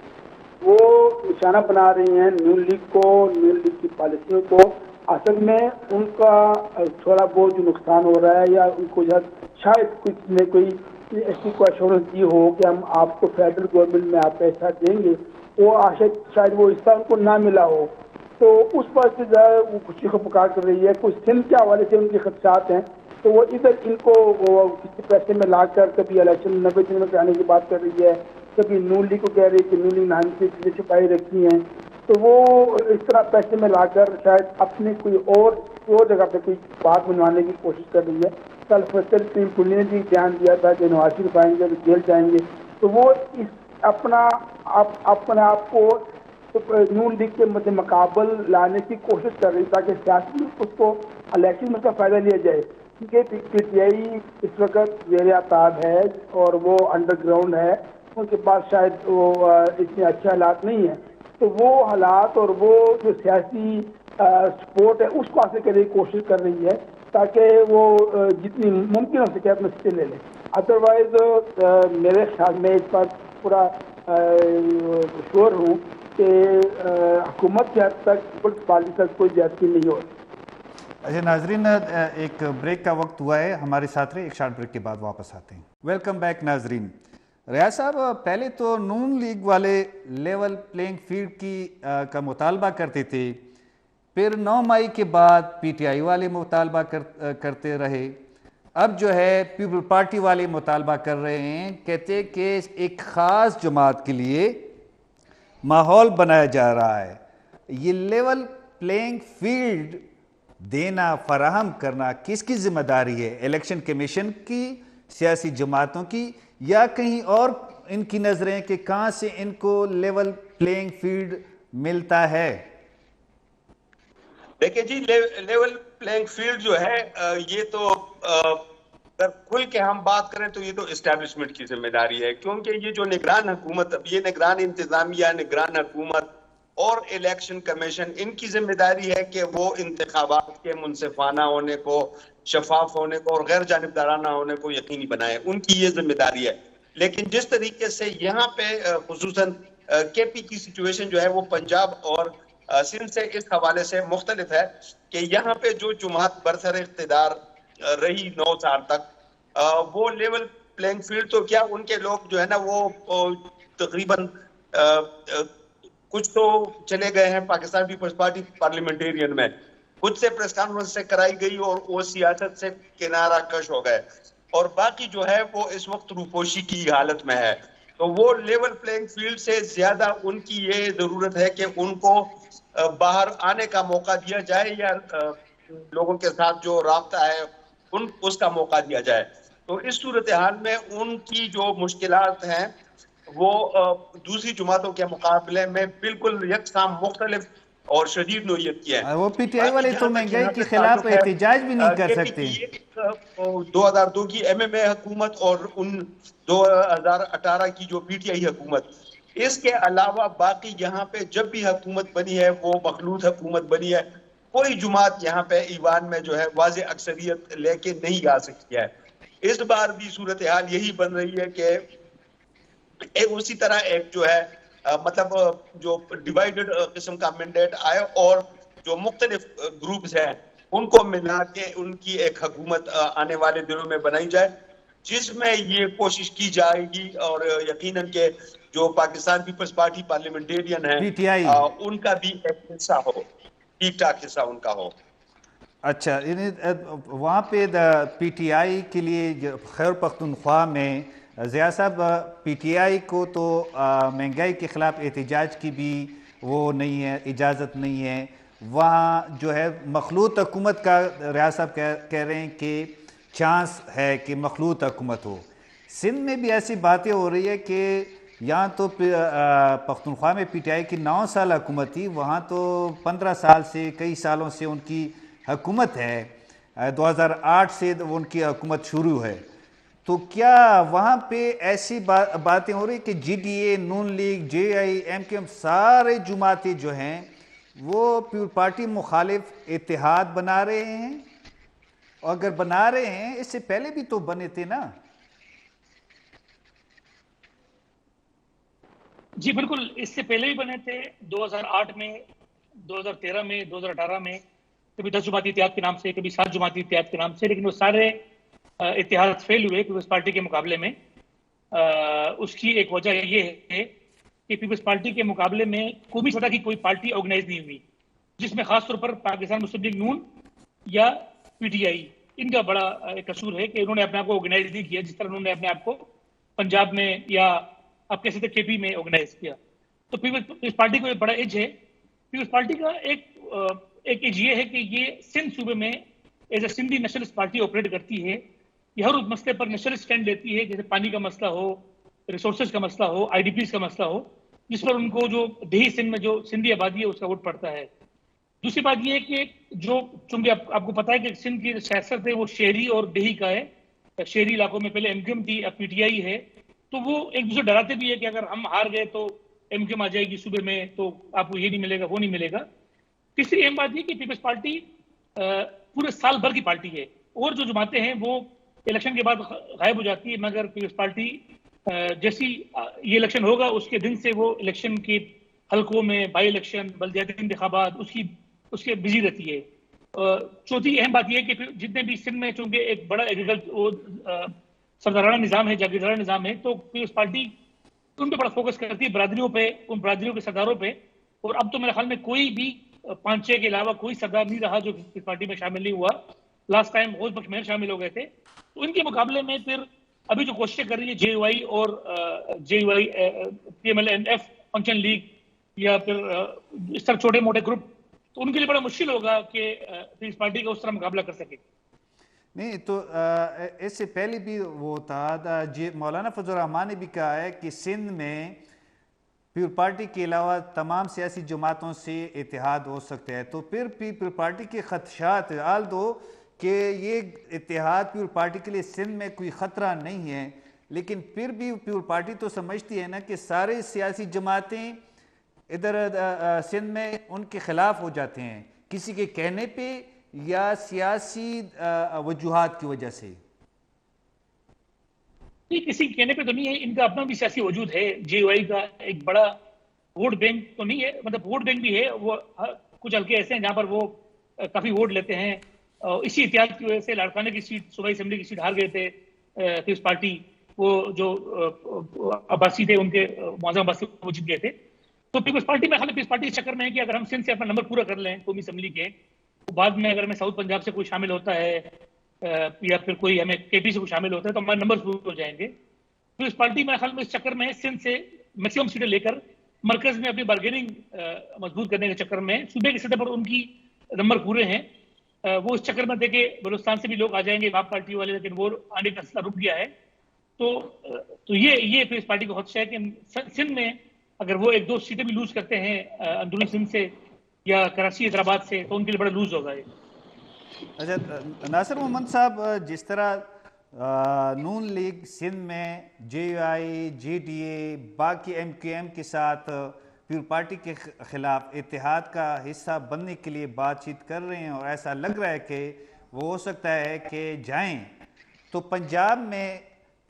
وہ نشانہ بنا رہی ہیں نون لیگ کو, نون لیگ کی پالیسیوں کو. اصل میں ان کا تھوڑا بہت جو نقصان ہو رہا ہے, یا ان کو شاید کچھ نے کوئی ایسی کو ایشورنس دی ہو کہ ہم آپ کو فیڈرل گورنمنٹ میں آپ پیسہ دیں گے, وہ شاید وہ حصہ ان کو نہ ملا ہو, تو اس پر سے وہ خوشی کو پکار کر رہی ہے. کچھ سندھ کے حوالے سے ان کے خدشات ہیں, تو وہ ادھر ان کو وہ کسی پیسے میں لا کر کبھی الیکشن 90 دن میں کرانے کی بات کر رہی ہے, کبھی نون لیگ کو کہہ رہی ہے کہ نون لیگ نام کی چیزیں چھپائی رکھی ہیں. تو وہ اس طرح پیسے میں لا کر شاید اپنے کوئی اور جگہ پہ کوئی بات بنوانے کی کوشش کر رہی ہے. کل فیصل پلی نے بھی بیان دیا تھا کہ نواز شریف آئیں گے تو جیل جائیں گے, تو وہ اپنے آپ کو نون لیگ کے مد مقابل لانے کی کوشش کر رہی تاکہ سیاسی اس کو الیکشن میں کا فائدہ لیا جائے. کیونکہ پی ٹی آئی اس وقت زیر اعتاب ہے اور وہ انڈر گراؤنڈ ہے, ان کے پاس شاید وہ اتنے اچھے حالات نہیں ہیں. تو وہ حالات اور وہ جو سیاسی سپورٹ ہے اس کو حاصل کرنے کی کوشش کر رہی ہے تاکہ وہ جتنی ممکن ہو سکے اپنے سیٹیں لے لیں. ادروائز میرے خیال میں اس پر پورا شور ہوں کہ حکومت کی حد تک پیپلز پارٹی تک کوئی زیادتی نہیں ہو. اچھا ناظرین، ایک بریک کا وقت ہوا ہے، ہمارے ساتھ رہے، ایک شارٹ بریک کے بعد واپس آتے ہیں. ویلکم بیک ناظرین. ریاض صاحب، پہلے تو نون لیگ والے لیول پلینگ فیلڈ کا مطالبہ کرتے تھے، پھر 9 مئی کے بعد پی ٹی آئی والے مطالبہ کرتے رہے، اب جو ہے پیپل پارٹی والے مطالبہ کر رہے ہیں، کہتے کہ ایک خاص جماعت کے لیے ماحول بنایا جا رہا ہے. یہ لیول پلینگ فیلڈ دینا، فراہم کرنا کس کی ذمہ داری ہے؟ الیکشن کمیشن کی، سیاسی جماعتوں کی، یا کہیں اور ان کی نظریں کہ کہاں سے ان کو لیول پلینگ فیلڈ ملتا ہے؟ دیکھیں جی، لیول پلینگ فیلڈ جو ہے یہ تو اگر کھل کے ہم بات کریں تو یہ تو اسٹیبلشمنٹ کی ذمہ داری ہے، کیونکہ یہ جو نگران حکومت، یہ نگران انتظامیہ، نگران حکومت اور الیکشن کمیشن، ان کی ذمہ داری ہے کہ وہ انتخابات کے منصفانہ ہونے کو، شفاف ہونے کو اور غیر جانبدارانہ ہونے کو یقینی بنائے. ان کی یہ ذمہ داری ہے. لیکن جس طریقے سے یہاں پہ خصوصاً کے پی کی سچویشن جو ہے وہ پنجاب اور سندھ سے اس حوالے سے مختلف ہے کہ یہاں پہ جو جماعت برسر اقتدار رہی 9 سال تک، وہ لیول پلینگ فیلڈ تو کیا، ان کے لوگ جو ہے نا وہ تقریباً کچھ تو چلے گئے ہیں پاکستان پیپلز پارٹی پارلیمنٹیرین میں، کچھ سے پریس کانفرنس سے کرائی گئی اور وہ سیاست سے کنارہ کش ہو گئے، اور باقی جو ہے وہ اس وقت روپوشی کی حالت میں ہے. تو وہ لیول پلینگ فیلڈ سے زیادہ ان کی یہ ضرورت ہے کہ ان کو باہر آنے کا موقع دیا جائے، یا لوگوں کے ساتھ جو رابطہ ہے اس کا موقع دیا جائے. تو اس صورتحال میں ان کی جو مشکلات ہیں وہ دوسری جماعتوں کے مقابلے میں بالکل یکساں مختلف اور شدید نوعیت کی ہے. وہ پی ٹی آئی والے تو مہنگائی کے خلاف احتجاج بھی نہیں کر سکتے. 2002 کی ایم ایم اے حکومت اور 2018 کی جو پی ٹی آئی حکومت، اس کے علاوہ باقی یہاں پہ جب بھی حکومت بنی ہے وہ مخلوط حکومت بنی ہے. کوئی جماعت یہاں پہ ایوان میں جو ہے واضح اکثریت لے کے نہیں آ سکتی ہے. اس بار بھی صورتحال یہی بن رہی ہے کہ اسی طرح ایک جو ہے مطلب جو ڈیوائیڈڈ قسم کا مینڈیٹ آئے اور جو مختلف گروپس ہیں ان کو ملا کے ان کی ایک حکومت آنے والے دنوں میں بنائی جائے، جس میں یہ کوشش کی جائے گی اور یقیناً کہ جو پاکستان پیپلز پارٹی پارلیمنٹیرین ہیں پی ٹی آئی ان کا بھی ایک حصہ ہو، ٹھیک ٹھاک حصہ ان کا ہو. اچھا، وہاں پہ پی ٹی آئی کے لیے خیبر پختونخوا میں ضیاء صاحب، پی ٹی آئی کو تو مہنگائی کے خلاف احتجاج کی بھی وہ نہیں ہے، اجازت نہیں ہے. وہاں جو ہے مخلوط حکومت کا ریاض صاحب کہہ رہے ہیں کہ چانس ہے کہ مخلوط حکومت ہو. سندھ میں بھی ایسی باتیں ہو رہی ہے کہ یہاں تو پختونخوا میں پی ٹی آئی کی 9 سال حکومت تھی، وہاں تو 15 سال سے، کئی سالوں سے ان کی حکومت ہے. 2008 سے ان کی حکومت شروع ہے. تو کیا وہاں پہ ایسی باتیں ہو رہی کہ جی ڈی اے، نون لیگ، جے آئی ایم کے سارے جماعتیں جو ہیں وہ پیپل پارٹی مخالف اتحاد بنا رہے ہیں؟ اور اگر بنا رہے ہیں، اس سے پہلے بھی تو بنے تھے نا؟ جی بالکل، اس سے پہلے بھی بنے تھے 2008 میں، 2013 میں، 2018 میں، کبھی 10 جماعتی اتحاد کے نام سے، کبھی 7 جماعتی اتحاد کے نام سے، لیکن وہ سارے اتحاد فیل ہوئے پیپلز پارٹی کے مقابلے میں. اس کی ایک وجہ یہ ہے کہ پیپلز پارٹی کے مقابلے میں قومی سطح کی کوئی پارٹی آرگنائز نہیں ہوئی، جس میں خاص طور پر پاکستان مسلم لیگ نون یا پی ٹی آئی، ان کا بڑا قصور ہے کہ انہوں نے اپنے آپ کو آرگنائز نہیں کیا جس طرح انہوں نے اپنے آپ کو پنجاب میں یا آپ کہہ سکتے کے پی میں آرگنائز کیا. تو پیپلز پارٹی کو ایک بڑا ایج ہے. پیپلز پارٹی کا ایک ایج یہ ہے کہ یہ سندھ صوبے میں as a Sindhi nationalist party operate کرتی ہے. یہ ہر اس مسئلے پر نیشنل سٹینڈ لیتی ہے، جیسے پانی کا مسئلہ ہو، ریسورسز کا مسئلہ ہو، آئی ڈی پیز کا مسئلہ ہو، جس پر ان کو جو دیہی سندھ میں جو سندھی آبادی ہے اس کا ووٹ پڑتا ہے. دوسری بات یہ ہے کہ جو چونکہ آپ کو پتا ہے کہ سندھ کی سیاست ہے وہ شہری اور دیہی کا ہے. شہری علاقوں میں پہلے ایم کیو ایم تھی، اب پی ٹی آئی ہے. تو وہ ایک دوسرے ڈراتے بھی ہے کہ اگر ہم ہار گئے تو ایم کیو ایم آ جائے گی صوبے میں، تو آپ کو یہ نہیں ملے گا، وہ نہیں ملے گا. تیسری اہم بات یہ کہ پیپلز پارٹی پورے سال بھر کی پارٹی ہے، اور جو جماعتیں ہیں وہ الیکشن کے بعد غائب ہو جاتی ہے، مگر پیپلز پارٹی جیسی یہ الیکشن ہوگا اس کے دن سے وہ الیکشن کے حلقوں میں، بائی الیکشن، بلدیاتی انتخابات، اس کے بزی رہتی ہے۔ چوتھی اہم بات یہ ہے کہ جتنے بھی سندھ میں چونکہ ایک بڑا سردارانہ نظام ہے، جاگیردارانہ نظام ہے، تو پیپلز پارٹی ان پہ بڑا فوکس کرتی ہے، برادریوں پہ، ان برادریوں کے سرداروں پہ۔ اور اب تو میرے خیال میں کوئی بھی 5-6 کے علاوہ کوئی سردار نہیں رہا جو پیپلز پارٹی میں شامل نہیں ہوا۔ لاسٹ ٹائم غوث بخش مہر شامل ہو گئے تھے، تو ان کے مقابلے میں پھر ابھی جو کوششیں کر رہی ہے جے یو آئی اور J U I P M L N F function league یا پھر اس طرح چھوٹے موٹے گروپ، تو ان کے لیے بڑا مشکل ہوگا کہ پیپلز پارٹی کا اس طرح مقابلہ کر سکے۔ نہیں تو اس سے پہلے بھی وہ تھا، مولانا فضل الرحمان نے بھی کہا ہے کہ سندھ میں پیپل پارٹی کے علاوہ تمام سیاسی جماعتوں سے اتحاد ہو سکتا ہے، تو پھر پیپل پارٹی کے خدشات آل دو کہ یہ اتحاد پیپل پارٹی کے لیے سندھ میں کوئی خطرہ نہیں ہے، لیکن پھر بھی پیپل پارٹی تو سمجھتی ہے نا کہ سارے سیاسی جماعتیں ادھر سندھ میں ان کے خلاف ہو جاتے ہیں کسی کے کہنے پہ یا سیاسی وجوہات کی وجہ سے۔ کسی کہنے پہ تو نہیں ہے، ان کا اپنا بھی سیاسی وجود ہے۔ جے یو آئی کا ایک بڑا ووٹ بینک تو نہیں ہے، مطلب ووٹ بینک بھی ہے، وہ کچھ حلقے ایسے ہیں جہاں پر وہ کافی ووٹ لیتے ہیں۔ اسی اتحاد کی وجہ سے لاڑکانہ کی سیٹ، صوبائی اسمبلی کی سیٹ ہار گئے تھے پیپلز پارٹی، وہ جو عباسی تھے ان کے معظم عباسی وہ جیت گئے تھے۔ تو پیپلز پارٹی میں پیپلز پارٹی اس چکر میں ہے کہ اگر ہم سندھ سے اپنا نمبر پورا کر لیں قومی اسمبلی کے، تو بعد میں اگر ہمیں ساؤتھ پنجاب سے کوئی شامل ہوتا ہے یا پھر کوئی ہمیں کے پی سے کوئی شامل ہوتا ہے تو ہمارے نمبر پورے ہو جائیں گے۔ تو اس پارٹی میرے خیال میں اس چکر میں سندھ سے میکسیمم سیٹیں لے کر مرکز میں اپنی بارگیننگ مضبوط کرنے کے چکر میں صوبے کی سطح پر ان کی نمبر پورے ہیں۔ وہ اس چکر میں دیکھیں بلوچستان سے بھی لوگ آ جائیں گے وہاں پارٹی والے، لیکن وہ آنے کا سلسلہ رک گیا ہے۔ تو یہ پھر اس پارٹی کو خدشہ ہے کہ سندھ میں اگر وہ 1-2 سیٹیں بھی لوز کرتے ہیں اندرونی سندھ سے یا کراچی حیدرآباد سے، تو ان کے لیے بڑا لوز ہوگا یہ۔ اچھا ناصر محمد صاحب، جس طرح نون لیگ سندھ میں جے U I, J D A, باقی ایم کیو ایم کے ساتھ پیپل پارٹی کے خلاف اتحاد کا حصہ بننے کے لیے بات چیت کر رہے ہیں اور ایسا لگ رہا ہے کہ وہ ہو سکتا ہے کہ جائیں، تو پنجاب میں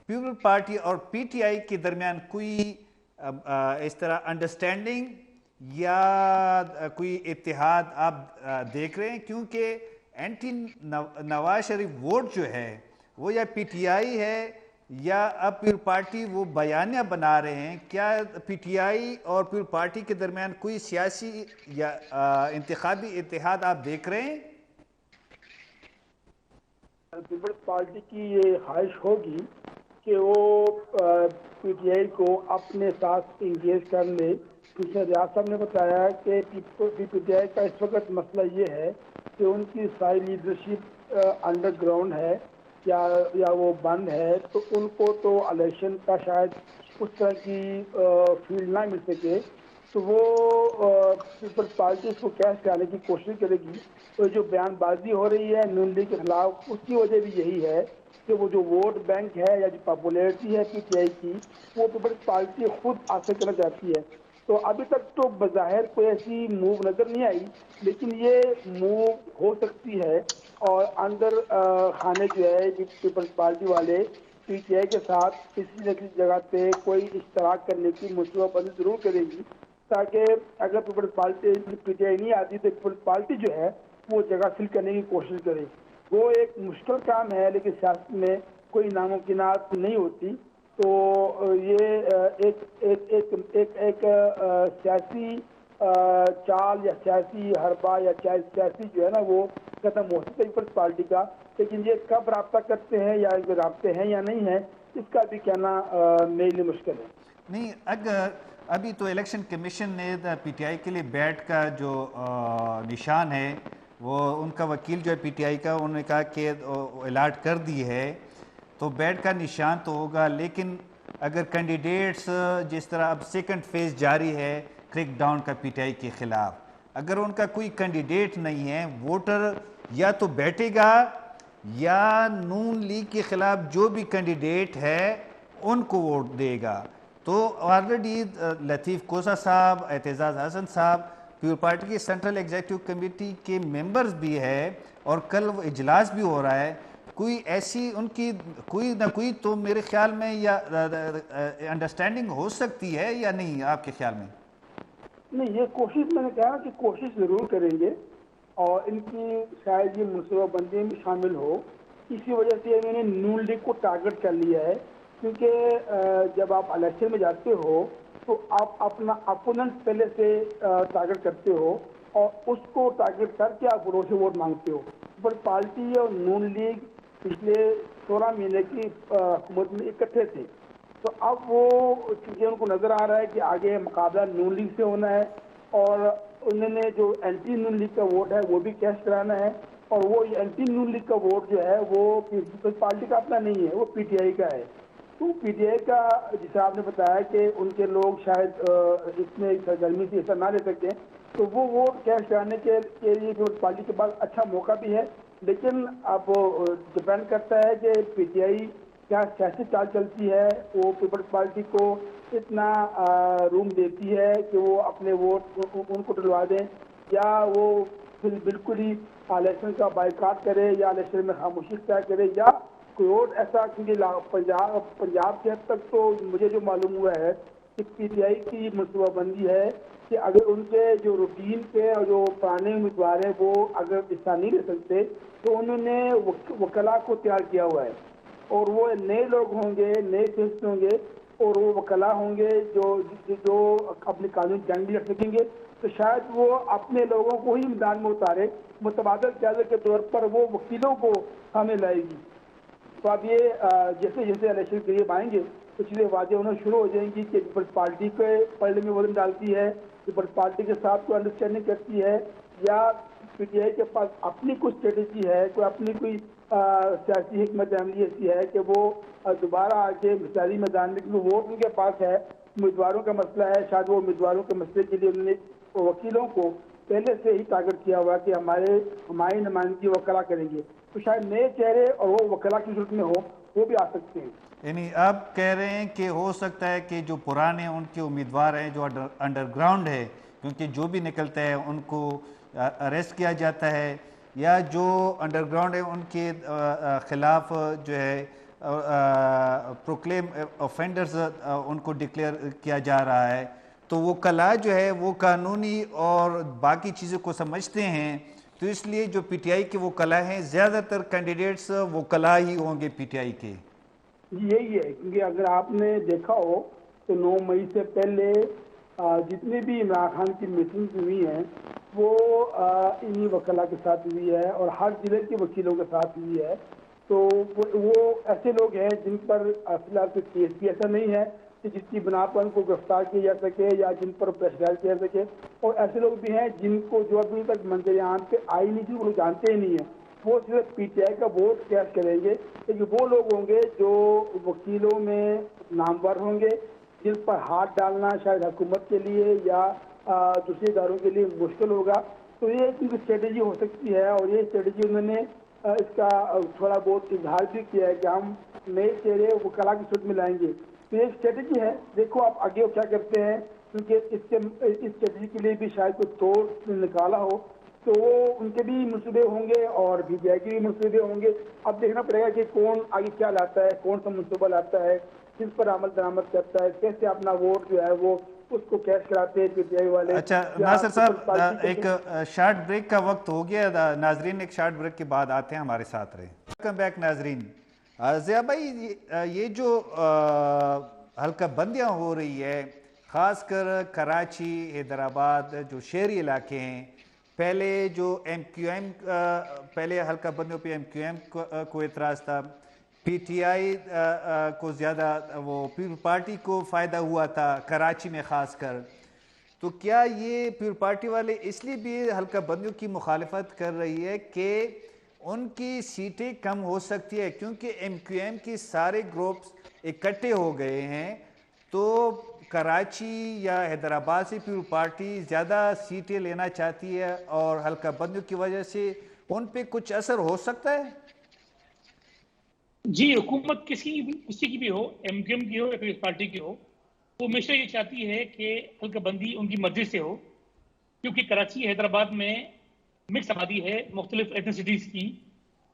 پیپل پارٹی اور پی ٹی آئی کے درمیان کوئی اس طرح انڈرسٹینڈنگ یا کوئی اتحاد آپ دیکھ رہے ہیں؟ کیونکہ اینٹی نواز شریف ووٹ جو ہے وہ یا پی ٹی آئی ہے یا اب پیپل پارٹی وہ بیانیہ بنا رہے ہیں، کیا پی ٹی آئی اور پیپل پارٹی کے درمیان کوئی سیاسی یا انتخابی اتحاد آپ دیکھ رہے ہیں؟ پیپلز پارٹی کی یہ خواہش ہوگی کہ وہ پی ٹی آئی کو اپنے ساتھ انگیج کر لے، کیونکہ ریاض صاحب نے بتایا کہ پی ٹی آئی کا اس وقت مسئلہ یہ ہے کہ ان کی ساری لیڈرشپ انڈر گراؤنڈ ہے یا وہ بند ہے، تو ان کو تو الیکشن کا شاید اس طرح کی فیلڈ نہ مل سکے، تو وہ پیپلز پارٹی اس کو کیش کرانے کی کوشش کرے گی۔ تو جو بیان بازی ہو رہی ہے نون لیگ کے خلاف، اس کی وجہ بھی یہی ہے کہ وہ جو ووٹ بینک ہے یا جو پاپولیرٹی ہے پی ٹی آئی کی، وہ پیپلز پارٹی خود حاصل کرنا چاہتی ہے۔ تو ابھی تک تو بظاہر کوئی ایسی موو نظر نہیں آئی، لیکن یہ موو ہو سکتی ہے، اور اندر خانے جو ہے پیپلز پارٹی والے پی ٹی آئی کے ساتھ کسی نہ کسی جگہ پہ کوئی اشتراک کرنے کی منصوبہ بندی ضرور کرے گی، تاکہ اگر Peoples Party P T I نہیں آتی تو پیپلز پارٹی جو ہے وہ جگہ فل کرنے کی کوشش کرے۔ وہ ایک مشکل کام ہے، لیکن سیاست میں کوئی ناممکنات نہیں ہوتی۔ تو یہ ایک سیاسی چال یا سیاسی حربہ یا سیاسی جو ہے نا وہ ختم ہو سکتا ہے پیپلز پارٹی کا، لیکن یہ کب رابطہ کرتے ہیں یا رابطے ہیں یا نہیں ہیں اس کا بھی کہنا میرے لیے مشکل ہے۔ نہیں، اگر ابھی تو الیکشن کمیشن نے پی ٹی آئی کے لیے بیٹ کا جو نشان ہے، وہ ان کا وکیل جو ہے پی ٹی آئی کا، انہوں نے کہا کہ الاٹ کر دی ہے، تو بیٹ کا نشان تو ہوگا، لیکن اگر کینڈیڈیٹس جس طرح اب سیکنڈ فیز جاری ہے کریک ڈاؤن کا پی ٹی آئی کے خلاف، اگر ان کا کوئی کینڈیڈیٹ نہیں ہے، ووٹر یا تو بیٹھے گا یا نون لیگ کے خلاف جو بھی کینڈیڈیٹ ہے ان کو ووٹ دے گا۔ تو آلریڈی لطیف کوسہ صاحب، اعتزاز حسن صاحب پیپل پارٹی کی سینٹرل ایگزیکٹو کمیٹی کے ممبرز بھی ہے اور کل وہ اجلاس بھی ہو رہا ہے. کوئی ایسی ان کی کوئی نہ کوئی تو میرے خیال میں یا انڈرسٹینڈنگ ہو سکتی ہے یا نہیں آپ کے خیال میں؟ نہیں، یہ کوشش میں نے کہا کہ کوشش ضرور کریں گے اور ان کی شاید یہ منصوبہ بندی میں شامل ہو. اسی وجہ سے انہوں نے نون لیگ کو ٹارگٹ کر لیا ہے، کیونکہ جب آپ الیکشن میں جاتے ہو تو آپ اپنا اپوننٹ پہلے سے ٹارگٹ کرتے ہو اور اس کو ٹارگٹ کر کے آپ ووٹ سے ووٹ مانگتے ہو. پر پارٹی اور نون لیگ پچھلے 16 مہینے کی حکومت میں اکٹھے تھے، تو اب وہ چونکہ ان کو نظر آ رہا ہے کہ آگے مقابلہ نون لیگ سے ہونا ہے اور انہوں نے جو اینٹی نون لیگ کا ووٹ ہے وہ بھی کیش کرانا ہے، اور وہ اینٹی نون لیگ کا ووٹ جو ہے وہ پیپلز پارٹی کا اپنا نہیں ہے، وہ پی ٹی آئی کا ہے. تو پی ٹی آئی کا جسے آپ نے بتایا کہ ان کے لوگ شاید اس میں سرگرمی سے حصہ نہ لے سکتے ہیں، تو وہ ووٹ کیش کرانے کے لیے پیپلز پارٹی کے پاس اچھا موقع بھی ہے. لیکن اب ڈپینڈ کرتا ہے کہ پی ٹی آئی کیا کیسے چال چلتی ہے، وہ پیپلز پارٹی کو اتنا روم دیتی ہے کہ وہ اپنے ووٹ ان کو ڈلوا دیں، یا وہ پھر بالکل ہی الیکشن کا بائیکاٹ کرے یا الیکشن میں خاموشی اختیار کرے، یا کوئی اور ایسا. کیونکہ پنجاب کے حد تک تو مجھے جو معلوم ہوا ہے کہ پی ٹی آئی کی منصوبہ بندی ہے کہ اگر ان کے جو روٹین کے اور جو پرانے امیدوار ہیں وہ اگر حصہ نہیں لے سکتے تو انہوں نے وکلا کو تیار کیا ہوا ہے، اور وہ نئے لوگ ہوں گے، نئے فیس ہوں گے، اور وہ وکلا ہوں گے جو اپنی قانون جنگ بھی لڑ سکیں گے. تو شاید وہ اپنے لوگوں کو ہی میدان میں اتارے، متبادل قیادت کے طور پر وہ وکیلوں کو سامنے لائے گی. تو اب یہ جیسے جیسے الیکشن قریب آئیں گے تو چیزیں واضح ہونا شروع ہو جائیں گی کہ پیپلز پارٹی کے پلڑے میں وزن ڈالتی ہے، پیپلز پارٹی کے ساتھ کوئی انڈرسٹینڈنگ کرتی ہے، یا پی ٹی آئی کے پاس اپنی کوئی اسٹریٹجی ہے، کوئی اپنی کوئی سیاسی حکمت عملی ایسی ہے کہ وہ دوبارہ آ کے مثالی میدان میں، کیونکہ ووٹ ان کے پاس ہے، امیدواروں کا مسئلہ ہے، شاید وہ امیدواروں کے مسئلے کے لیے انہوں نے وکیلوں کو پہلے سے ہی ٹارگٹ کیا ہوا کہ ہماری نمائندگی وکلا کریں گے. تو شاید نئے چہرے اور وہ وکلا کی صورت میں ہو وہ بھی آ سکتے ہیں. یعنی آپ کہہ رہے ہیں کہ ہو سکتا ہے کہ جو پرانے ان کے امیدوار ہیں جو انڈر گراؤنڈ ہے، کیونکہ جو بھی نکلتا ہے ان کو اریسٹ کیا جاتا ہے، یا جو انڈر گراؤنڈ ہے ان کے خلاف جو ہے پروکلیم آفینڈرز ان کو ڈکلیئر کیا جا رہا ہے، تو وہ کلا جو ہے وہ قانونی اور باقی چیزوں کو سمجھتے ہیں، تو اس لیے جو پی ٹی آئی کے وہ کلا ہیں زیادہ تر کینڈیڈیٹس وہ کلا ہی ہوں گے پی ٹی آئی کے. یہی ہے، کیونکہ اگر آپ نے دیکھا ہو تو 9 مئی سے پہلے جتنی بھی عمران خان کی میٹنگ ہوئی ہیں وہ انہی وکلا کے ساتھ ہوئی ہے اور ہر ضلع کے وکیلوں کے ساتھ ہوئی ہے. تو وہ ایسے لوگ ہیں جن پر فی الحال کوئی کیس بھی ایسا نہیں ہے کہ جس کی بنا پر ان کو گرفتار کیا جا سکے یا جن پر پریشر کیا جا سکے، اور ایسے لوگ بھی ہیں جن کو جو ابھی تک منظر عام پہ آئی نہیں تھی وہ لوگ جانتے ہی نہیں ہیں، وہ صرف پی ٹی آئی کا ووٹ کیش کریں گے. لیکن وہ لوگ ہوں گے جو وکیلوں میں نامور ہوں گے، جن پر ہاتھ ڈالنا شاید حکومت کے لیے یا دوسرے اداروں کے لیے مشکل ہوگا. تو یہ ایک اسٹریٹجی ہو سکتی ہے، اور یہ اسٹریٹجی انہوں نے اس کا تھوڑا بہت اظہار بھی کیا ہے کہ ہم نئے چہرے وکلا کی صورت میں لائیں گے. تو یہ اسٹریٹجی ہے، دیکھو آپ آگے کیا کرتے ہیں، کیونکہ اس اسٹریٹجی کے لیے بھی شاید کوئی توڑ نکالا ہو تو وہ ان کے بھی منصوبے ہوں گے اور بی جے پی کے بھی منصوبے ہوں گے. اب دیکھنا پڑے گا کہ کون آگے کیا لاتا ہے، کون سا منصوبہ لاتا ہے، کس پر عمل درآمد کرتا ہے، کیسے اپنا ووٹ جو ہے وہ اس کو کیش کراتے ہیں پی ٹی آئی والے. اچھا ناصر صاحب، ایک شارٹ بریک کا وقت ہو گیا، ناظرین ایک شارٹ بریک کے بعد آتے ہیں ہمارے ساتھ رہے. ویلکم بیک ناظرین. ضیاء بھائی، یہ جو حلقہ بندیاں ہو رہی ہے خاص کر کراچی، حیدرآباد جو شہری علاقے ہیں، پہلے جو ایم کیو ایم پہلے حلقہ بندیوں پہ ایم کیو ایم کو اعتراض تھا، پی ٹی آئی کو زیادہ وہ پیپل پارٹی کو فائدہ ہوا تھا کراچی میں خاص کر. تو کیا یہ پیپل پارٹی والے اس لیے بھی حلقہ بندیوں کی مخالفت کر رہی ہے کہ ان کی سیٹیں کم ہو سکتی ہے، کیونکہ ایم کیو ایم کے سارے گروپس اکٹھے ہو گئے ہیں، تو کراچی یا حیدرآباد سے پیپل پارٹی زیادہ سیٹیں لینا چاہتی ہے اور حلقہ بندیوں کی وجہ سے ان پہ کچھ اثر ہو سکتا ہے؟ جی، حکومت کسی کی بھی ہو، ایم کیو ایم کی ہو یا پیپلز پارٹی کی ہو، وہ ہمیشہ یہ چاہتی ہے کہ حلقہ بندی ان کی مرضی سے ہو. کیونکہ کراچی حیدرآباد میں مکس آبادی ہے مختلف ایتھنسٹیز کی،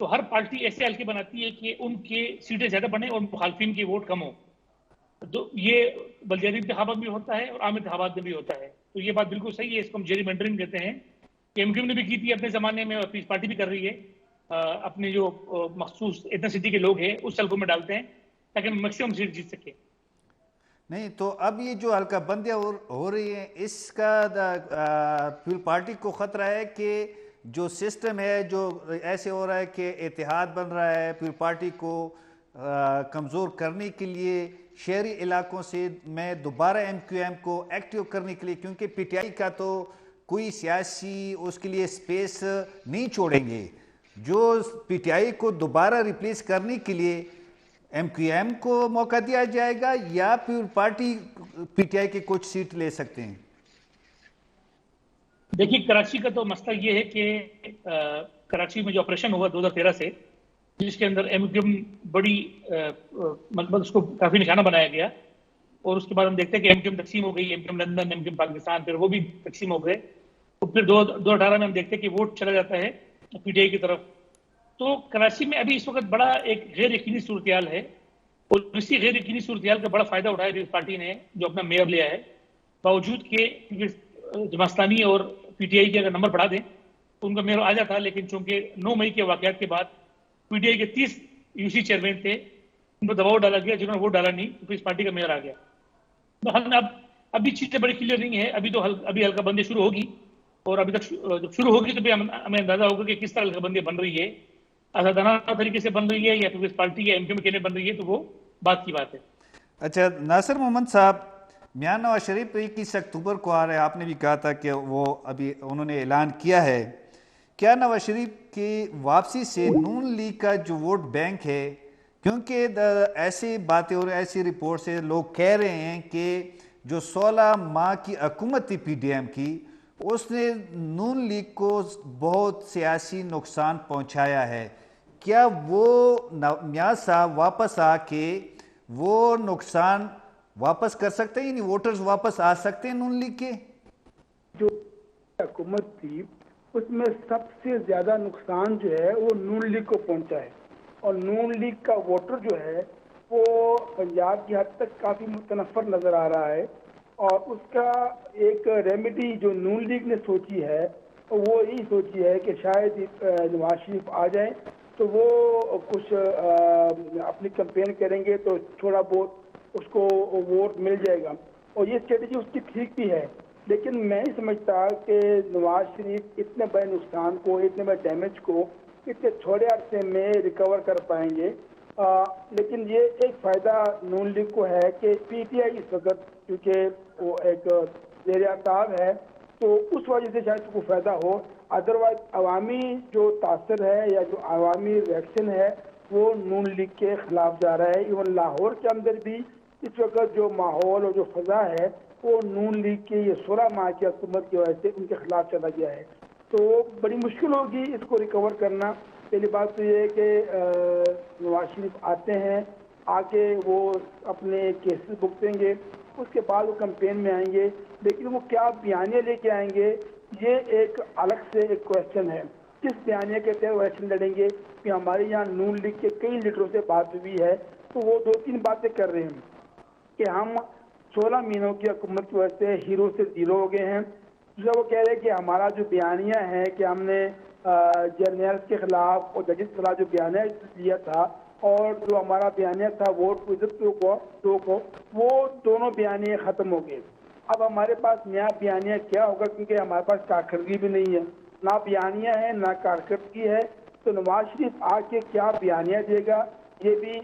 تو ہر پارٹی ایسے حلقے بناتی ہے کہ ان کے سیٹیں زیادہ بنے اور مخالفین کے ووٹ کم ہوں. تو یہ بلدیاتی انتخابات میں ہوتا ہے اور عام انتخابات میں بھی ہوتا ہے. تو یہ بات بالکل صحیح ہے، اس کو ہم جیری مینڈرنگ کہتے ہیں. کہ ایم کیو نے بھی کی تھی اپنے زمانے میں، اور پیس پارٹی بھی کر رہی ہے. اپنے جو مخصوص ایتھنسٹی کے لوگ ہیں اس حلقوں میں ڈالتے ہیں تاکہ میکسیمم سیٹ جیت سکے. نہیں تو اب یہ جو حلقہ بندیاں ہو رہی ہیں، اس کا پیپل پارٹی کو خطرہ ہے کہ جو سسٹم ہے جو ایسے ہو رہا ہے کہ اتحاد بن رہا ہے پیپل پارٹی کو کمزور کرنے کے لیے شہری علاقوں سے میں دوبارہ ایم کیو ایم کو ایکٹیو کرنے کے لیے، کیونکہ پی ٹی آئی کا تو کوئی سیاسی اس کے لیے سپیس نہیں چھوڑیں گے. جو پی ٹی آئی کو دوبارہ ریپلیس کرنے کے لیے ایم کیو ایم کو موقع دیا جائے گا یا پیپل پارٹی پی ٹی آئی کے کچھ سیٹ لے سکتے ہیں؟ دیکھیے کراچی کا تو مسئلہ یہ ہے کہ کراچی میں جو آپریشن ہوا 2013 سے، جس کے اندر ایم کیو ایم بڑی مطلب اس کو کافی نشانہ بنایا گیا، اور اس کے بعد ہم دیکھتے ہیں کہ ایم کیو ایم تقسیم ہو گئی، M Q M London, M Q M Pakistan, پھر وہ بھی تقسیم ہو گئے. تو پھر 2018 میں ہم دیکھتے ہیں کہ ووٹ چلا جاتا ہے پی ٹی آئی کی طرف. تو کراچی میں ابھی اس وقت بڑا ایک غیر یقینی صورتحال ہے، اور اسی غیر یقینی صورتحال کا بڑا فائدہ اٹھایا پیپلز پارٹی نے جو اپنا میئر لیا ہے. باوجود کہ جماعت اسلامی اور پی ٹی آئی کے اگر نمبر بڑھا دیں تو ان کا میئر آ جاتا، لیکن چونکہ 9 مئی کے واقعات کے بعد پی ٹی آئی کے 30 یو سی چیئرمین تھے، ان پر دباؤ ڈالا گیا، جنہوں نے ووٹ ڈالا نہیں تو پیپلز پارٹی کا میئر آ گیا. ابھی چیزیں بڑی کلیئر نہیں ہے. ابھی حلقہ بندی شروع ہوگی، اور ابھی تک جب شروع ہوگی تو بھی ہمیں اندازہ ہوگا کہ کس طرح حلقہ بندی بن رہی ہے، آزادانہ طریقے سے بن رہی ہے یا پیپلز پارٹی یا ایم کیو ایم بن رہی ہے، تو وہ بات کی بات ہے. اچھا ناصر محمد صاحب، میاں نواز شریف 21 اکتوبر کو آ رہے ہیں، آپ نے بھی کہا تھا کہ وہ ابھی انہوں نے اعلان کیا ہے. کیا نواز شریف کی واپسی سے نون لیگ کا جو ووٹ بینک ہے، کیونکہ ایسی باتیں اور ایسی رپورٹ سے لوگ کہہ رہے ہیں کہ جو 16 ماہ کی حکومت تھی پی ڈی ایم کی، اس نے نون لیگ کو بہت سیاسی نقصان پہنچایا ہے. کیا وہ نیاز صاحب واپس آ کے وہ نقصان واپس کر سکتے ہیں، یعنی ووٹرز واپس آ سکتے ہیں نون لیگ کے؟ جو حکومت تھی اس میں سب سے زیادہ نقصان جو ہے وہ نون لیگ کو پہنچا ہے، اور نون لیگ کا ووٹر جو ہے وہ پنجاب کی حد تک کافی متنفر نظر آ رہا ہے. اور اس کا ایک ریمیڈی جو نون لیگ نے سوچی ہے وہ یہی سوچی ہے کہ شاید نواز شریف آ جائیں تو وہ کچھ اپنی کمپین کریں گے تو تھوڑا بہت اس کو ووٹ مل جائے گا، اور یہ اسٹریٹجی اس کی ٹھیک بھی ہے. لیکن میں نہیں سمجھتا کہ نواز شریف اتنے بڑے نقصان کو، اتنے بڑے ڈیمیج کو اتنے چھوٹے عرصے میں ریکور کر پائیں گے. لیکن یہ ایک فائدہ نون لیگ کو ہے کہ پی ٹی آئی اس وقت کیونکہ وہ ایک زیر اعتاب ہے تو اس وجہ سے شاید کو فائدہ ہو. ادروائز عوامی جو تاثر ہے یا جو عوامی ریئیکشن ہے وہ نون لیگ کے خلاف جا رہا ہے. ایون لاہور کے اندر بھی اس وقت جو ماحول اور جو فضا ہے وہ نون لیگ کی یہ 16 ماہ کی حکومت کی وجہ سے ان کے خلاف چلا گیا ہے. تو بڑی مشکل ہوگی اس کو ریکور کرنا. پہلی بات تو یہ ہے کہ نواز شریف آتے ہیں، آ کے وہ اپنے کیسز بھگتیں گے، اس کے بعد وہ کمپین میں آئیں گے، لیکن وہ کیا بیانیہ لے کے آئیں گے یہ ایک الگ سے ایک کویشچن ہے. کس بیانیہ کے تحت وہ ایکشن لڑیں گے؟ کہ ہمارے یہاں نون لیگ کے کئی لیڈروں سے بات ہوئی ہے تو وہ 2-3 باتیں کر رہے ہیں کہ ہم 16 مہینوں کی حکومت کی وجہ سے ہیرو سے زیرو ہو گئے ہیں. دوسرا وہ کہہ رہے ہیں کہ ہمارا جو بیانیہ ہے کہ ہم نے جرنیلز کے خلاف اور ججز کے خلاف جو بیانیہ لیا تھا اور جو ہمارا بیانیہ تھا ووٹ کو عزت کو وہ دونوں بیانیہ ختم ہو گئے. اب ہمارے پاس نیا بیانیہ کیا ہوگا؟ کیونکہ ہمارے پاس کارکردگی بھی نہیں ہے، نہ بیانیہ ہے نہ کارکردگی ہے. تو نواز شریف آ کے کیا بیانیہ دے گا یہ بھی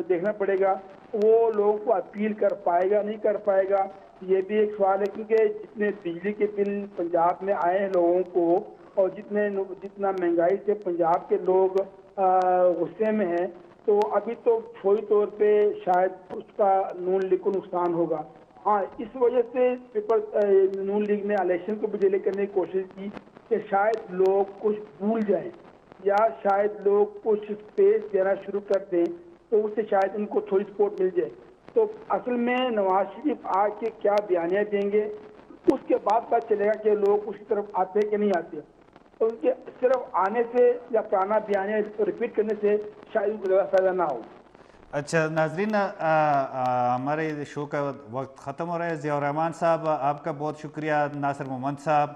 دیکھنا پڑے گا. وہ لوگوں کو اپیل کر پائے گا نہیں کر پائے گا یہ بھی ایک سوال ہے، کیونکہ جتنے بجلی کے بل پنجاب میں آئے ہیں لوگوں کو اور جتنا مہنگائی سے پنجاب کے لوگ غصے میں ہیں، تو ابھی تو فوری طور پہ شاید اس کا نون لیگ کو نقصان ہوگا. ہاں اس وجہ سے نون لیگ نے الیکشن کو بھی ڈیلے کرنے کی کوشش کی کہ شاید لوگ کچھ بھول جائیں یا شاید لوگ کچھ اسپیس دینا شروع کر دیں تو اس سے شاید ان کو تھوڑی سپورٹ مل جائے. تو اصل میں نواز شریف آ کے کیا بیانیہ دیں گے اس کے بعد پتہ چلے گا کہ لوگ اس کی طرف آتے کہ نہیں آتے. تو ان کے صرف آنے سے یا پرانا بیانیہ ریپیٹ کرنے سے شاید ان کو زیادہ فائدہ نہ ہو. اچھا ناظرین، ہمارے شو کا وقت ختم ہو رہا ہے. ضیاء الرحمان صاحب آپ کا بہت شکریہ، ناصر محمد صاحب،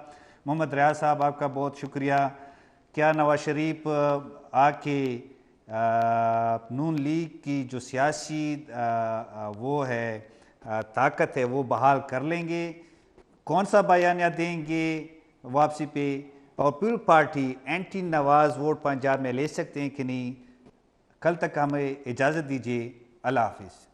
محمد ریاض صاحب آپ کا بہت شکریہ. کیا نواز شریف آ کے نون لیگ کی جو سیاسی وہ ہے طاقت ہے وہ بحال کر لیں گے؟ کون سا بیانیہ دیں گے واپسی پہ؟ اور پیپل پارٹی اینٹی نواز ووٹ پنجاب میں لے سکتے ہیں کہ نہیں؟ کل تک ہمیں اجازت دیجیے. اللہ حافظ.